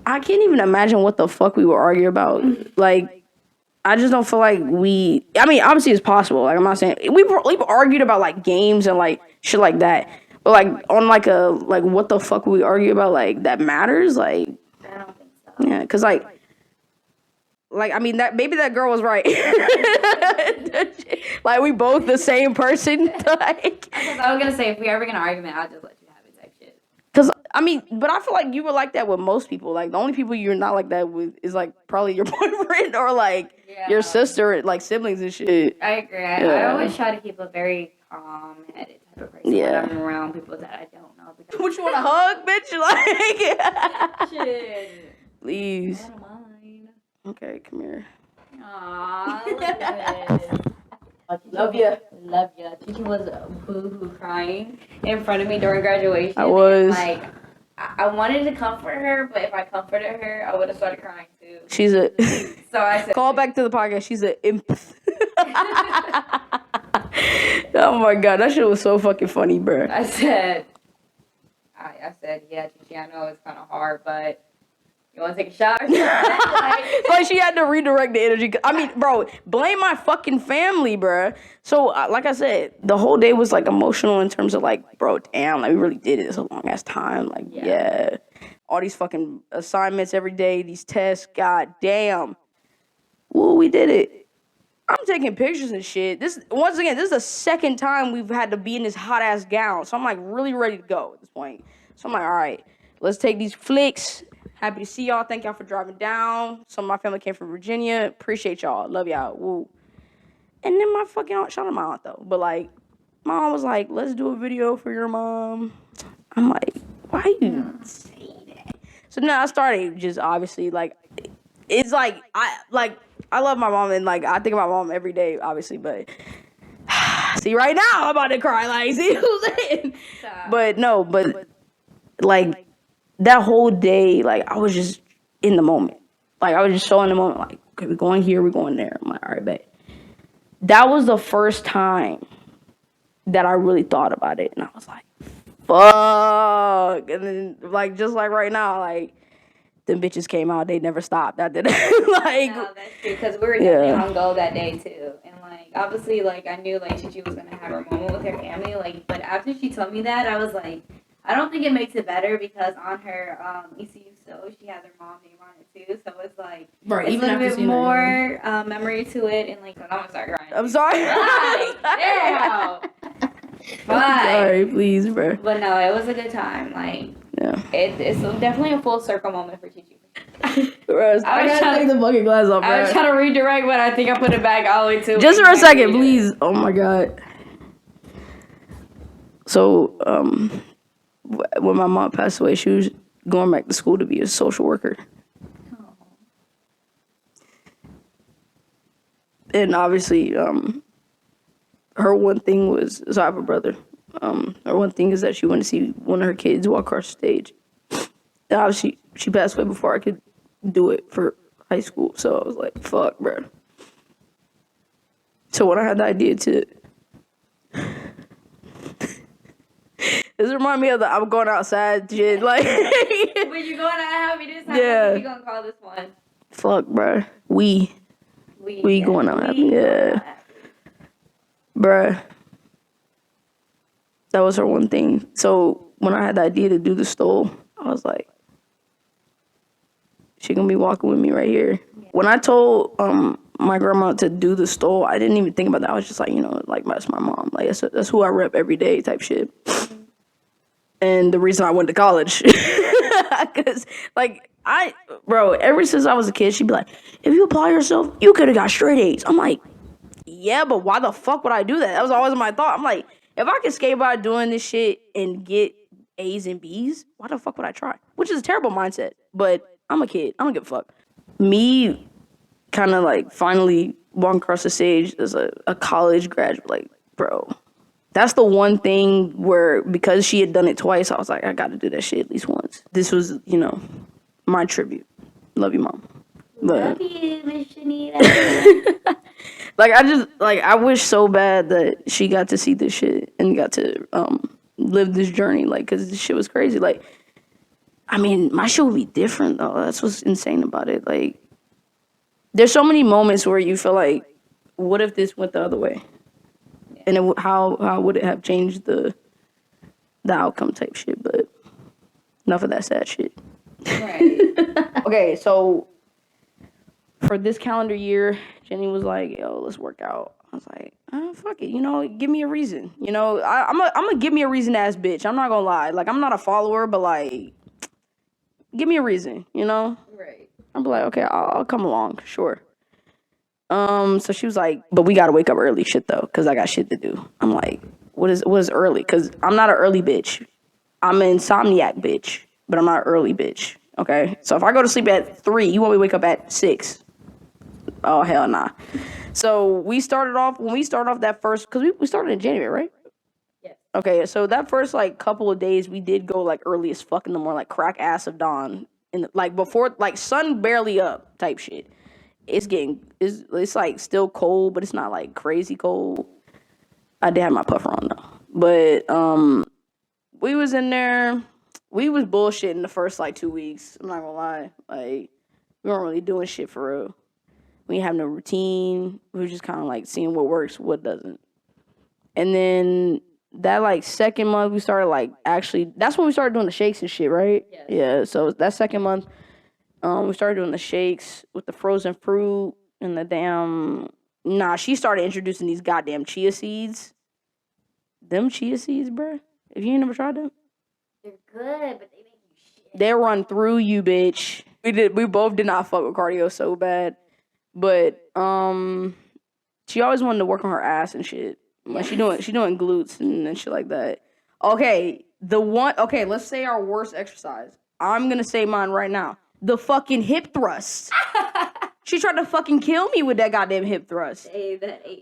I can't even imagine what the fuck we were arguing about. Like, I just don't feel like I mean, obviously it's possible. Like, I'm not saying we argued about like games and like shit like that. But like on like what the fuck we argue about, like, that matters? Like, I don't think so. yeah, cause like I mean, that maybe that girl was right. Like, we both the same person. Like, I was gonna say if we ever get an argument, I'll just let you have it type shit. cause I mean, but I feel like you were like that with most people. Like, the only people you're not like that with is like probably your boyfriend or like your sister, like siblings and shit. I agree. I always try to keep a very calm-headed type of person when I'm around people that I don't know. Because What, you want a hug, bitch? Like, shit. please. I don't mind. Okay, come here. Aww, look at this. Love ya. Love ya. Kiki was boo-hoo crying in front of me during graduation. I was. And, like, I wanted to comfort her, but if I comforted her, I would have started crying too. She's a. So I said, Call back to the podcast. She's an imp. Oh my god, that shit was so fucking funny, bro. I said, yeah, Gigi, I know it's kind of hard, but you want to take a shot or something? Like, she had to redirect the energy. I mean, bro, blame my fucking family, bro. So, like I said, the whole day was like emotional in terms of like, bro, damn, like, we really did it. It's a long ass time. Like, yeah. All these fucking assignments every day, these tests, god damn. Well, we did it. I'm taking pictures and shit. This is the second time we've had to be in this hot ass gown. So I'm like really ready to go at this point. So I'm like, all right, let's take these flicks. Happy to see y'all. Thank y'all for driving down. Some of my family came from Virginia. Appreciate y'all. Love y'all. Woo. And then my fucking aunt, shout out my aunt though. But like, my mom was like, let's do a video for your mom. I'm like, why you say that? So now I started just obviously like, it's like, I love my mom and like I think about my mom every day, obviously, but see, right now I'm about to cry. Like, see what I'm saying? But no, but like that whole day, like I was just in the moment. Like I was just so in the moment. Like, okay, we're going here, we're going there. I'm like, all right, bet. That was the first time that I really thought about it, and I was like, fuck. And then like just like right now, like, them bitches came out, they never stopped after that. Like, no, that's true, because we were definitely on go that day too. And like obviously like I knew like Gigi was gonna have her moment with her family, like, but after she told me that, I was like, I don't think it makes it better because on her ECU show she has her mom name on it too, so it's like Right, it's even a after bit seeing more memory to it, and like I'm gonna start crying. I'm sorry. Damn. I'm sorry, please, bro. But no, it was a good time. Like, Yeah. it's definitely a full circle moment for Gigi. Bro, I gotta take the fucking glass off, bro. I was trying to redirect, but I think I put it back all the way to. Just for a second, please. Oh my god. So, when my mom passed away, she was going back to school to be a social worker. And obviously, her one thing was, so I have a brother. Her one thing is that she wanted to see one of her kids walk across the stage. And obviously, she passed away before I could do it for high school. So I was like, fuck, bro. So when I had the idea to This remind me of the I'm going outside shit. Like, When you going out happy this time, Yeah. what you gonna call this one? fuck, bruh. We going out happy. We going Yeah. out happy. Bruh. That was her one thing. So when I had the idea to do the stole, I was like, she gonna be walking with me right here. Yeah. When I told my grandma to do the stole, I didn't even think about that. I was just like, like that's my mom. Like that's who I rep every day type shit. And the reason I went to college, because like ever since I was a kid, she'd be like, if you apply yourself, you could have got straight A's. I'm like, yeah, but why the fuck would I do that? That was always my thought. I'm like, if I can skate by doing this shit and get A's and B's, why the fuck would I try? Which is a terrible mindset, but I'm a kid. I don't give a fuck. Me kind of like finally walking across the stage as a college graduate, like, bro, that's the one thing where, because she had done it twice, I was like, I gotta do that shit at least once. This was, my tribute. Love you, Mom. Love you, Miss Shanita. I wish so bad that she got to see this shit and got to live this journey, like, because this shit was crazy. Like, I mean, my shit would be different, though. That's what's insane about it. Like, there's so many moments where you feel like, what if this went the other way? Yeah. And how would it have changed the outcome type shit? But enough of that sad shit. Right. Okay, so for this calendar year, Jenny was like, yo, let's work out. I was like, fuck it, give me a reason. I'm a give me a reason ass bitch. I'm not gonna lie. Like, I'm not a follower, but like, give me a reason, Right. I'm like, okay, I'll come along, sure. So she was like, but we gotta wake up early shit though, cause I got shit to do. I'm like, what is early? Cause I'm not an early bitch. I'm an insomniac bitch, but I'm not an early bitch. Okay, so if I go to sleep at 3, you want me to wake up at 6? Oh hell nah. So when we started off that first, cause we started in January, right? Yeah. Okay, so that first like couple of days we did go like early as fuck in the morning, like crack ass of dawn, and like before like sun barely up type shit. It's like still cold, but it's not like crazy cold. I did have my puffer on though, but we was in there. We was bullshitting the first like 2 weeks. I'm not gonna lie, like we weren't really doing shit for real. We didn't have no routine. We were just kind of like seeing what works, what doesn't. And then that like second month, we started like actually. That's when we started doing the shakes and shit, right? Yes. Yeah. So that second month, we started doing the shakes with the frozen fruit and the damn. Nah, she started introducing these goddamn chia seeds. Them chia seeds, bruh. If you ain't never tried them, They're good, but they make you shit. they run through you, bitch. We both did not fuck with cardio so bad. But she always wanted to work on her ass and shit. Like she doing glutes and shit like that. Okay, let's say our worst exercise. I'm gonna say mine right now. The fucking hip thrust. She tried to fucking kill me with that goddamn hip thrust.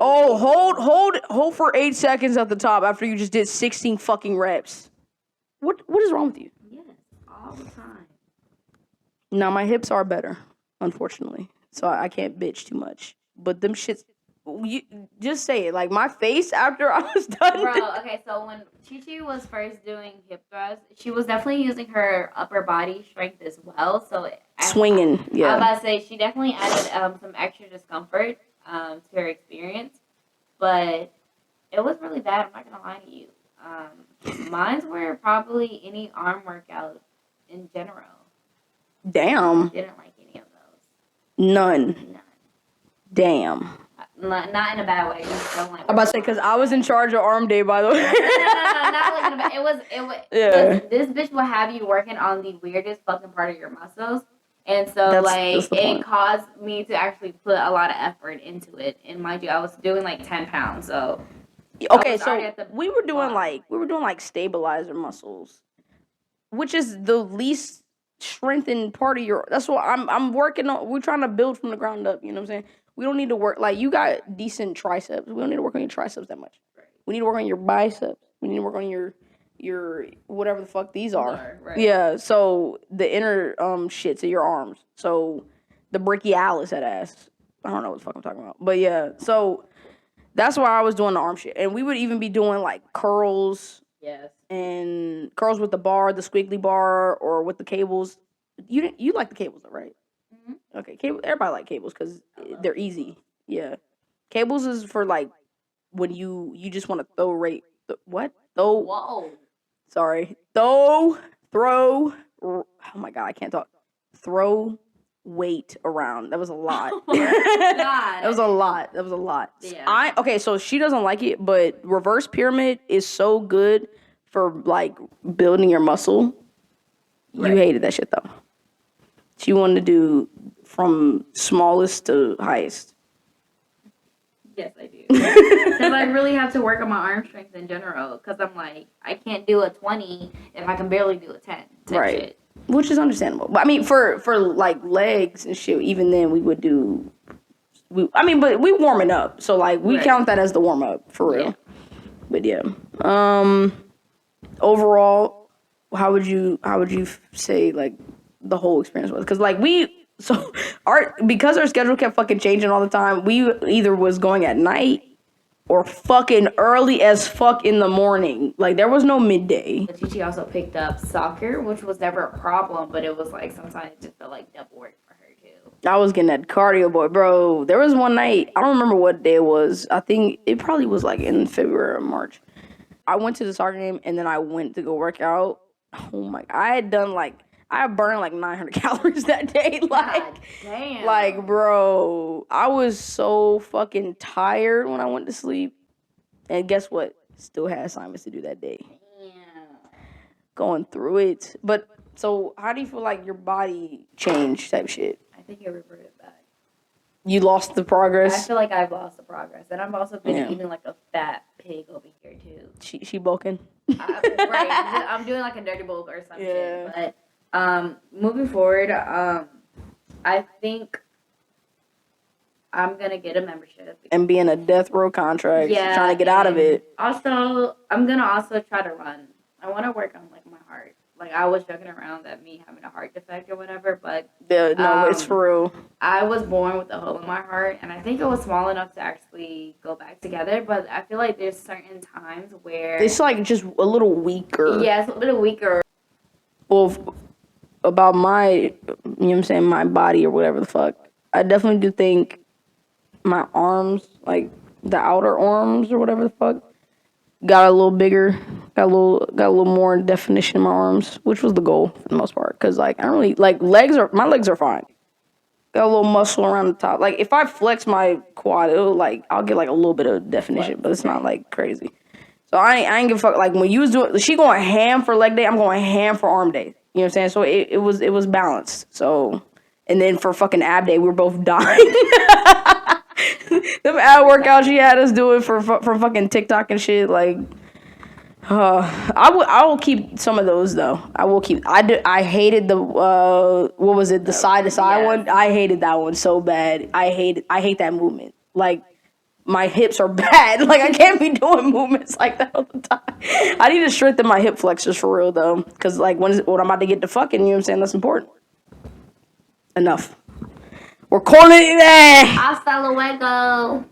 Oh, hold for 8 seconds at the top after you just did 16 fucking reps. What is wrong with you? Yes, all the time. Now my hips are better, unfortunately. So I can't bitch too much. But them shits, you just say it. Like my face after I was done. Bro, okay, so when Chi was first doing hip thrusts, she was definitely using her upper body strength as well. So Swinging, yeah. I was about to say she definitely added some extra discomfort to her experience, but it was really bad. I'm not gonna lie to you. Mine were probably any arm workout in general. Damn. I didn't like any of those. None. Damn. Not in a bad way. Just don't like. I'm about to say, because I was in charge of arm day, by the way. No, not like in a bad. It was. Yeah. This bitch will have you working on the weirdest fucking part of your muscles, and so That's the point. it caused me to actually put a lot of effort into it. And mind you, I was doing like 10 pounds, so. Okay, so we were doing like stabilizer muscles, which is the least strengthened part of your. That's what I'm working on. We're trying to build from the ground up. You know what I'm saying? We don't need to work like you got decent triceps. We don't need to work on your triceps that much. Right. We need to work on your biceps. We need to work on your whatever the fuck these are. Right. Yeah. So the inner shits of your arms. So the brachialis, that ass. I don't know what the fuck I'm talking about, but yeah. So that's why I was doing the arm shit, and we would even be doing like curls Yes. And curls with the bar, the squiggly bar, or with the cables. You like the cables, though, right? Mm-hmm. Okay, cable. Everybody like cables because they're easy. Yeah, cables is for like when you just want to what throw. Whoa. Sorry, throw. Oh my god, I can't talk. Throw weight around. That was a lot. Oh my God. That was a lot. That was a lot. Yeah. Okay, so she doesn't like it, but reverse pyramid is so good for like building your muscle. You Right. hated that shit though. She wanted to do from smallest to highest. Yes, I do. Because I really have to work on my arm strength in general. Because I'm like, I can't do a 20 if I can barely do a 10. Right. Shit. Which is understandable. But I mean, for like legs and shit, even then we would do. But we warming up, so like we Right. count that as the warm up for real. Yeah. But yeah. Overall, how would you say like the whole experience was? Because like because our schedule kept fucking changing all the time. We either was going at night or fucking early as fuck in the morning. Like there was no midday. But Chichi also picked up soccer, which was never a problem, but it was like sometimes it just felt like double work for her too. I was getting that cardio, boy, bro. There was one night, I don't remember what day it was. I think it probably was like in February or March. I went to the soccer game and then I went to go work out. Oh my, I burned like 900 calories that day. Like, God damn. like, bro, I was so fucking tired when I went to sleep. And guess what? Still had assignments to do that day. Damn. Going through it. But, so how do you feel like your body changed type shit? I think it reverted back. You lost the I progress? feel like I've lost the progress. And I've also been Yeah. eating like a fat pig over here too. She bulking? Right. I'm doing like a dirty bulk or some Yeah. shit. But moving forward, I think I'm gonna get a membership. And be in a death row contract, Yeah, trying to get out of and it. Also, I'm gonna also try to run. I want to work on like my heart. Like I was joking around that me having a heart defect or whatever, but No, it's for real. I was born with a hole in my heart, and I think it was small enough to actually go back together. But I feel like there's certain times where It's like just a little weaker. yeah, it's a little weaker. Well, about my, you know what I'm saying, my body or whatever the fuck, I definitely do think my arms, like the outer arms or whatever the fuck, got a little bigger, got a little more definition in my arms, which was the goal for the most part. Cause like I don't really like my legs are fine. Got a little muscle around the top. Like if I flex my quad, I'll get like a little bit of definition, but it's not like crazy. So I ain't give a fuck. Like when you was doing, she going ham for leg day, I'm going ham for arm day. You know what I'm saying? So it was balanced. So, and then for fucking ab day, we were both dying. Them ab workouts she had us doing for fucking TikTok and shit. Like, I will keep some of those though. I will keep. I hated the what was it? The side to side one. I hated that one so bad. I hate that movement. Like. My hips are bad. Like, I can't be doing movements like that all the time. I need to strengthen my hip flexors for real, though. Because, like, when I'm about to get to fucking, you know what I'm saying? That's important. Enough. We're calling it there. Hasta luego.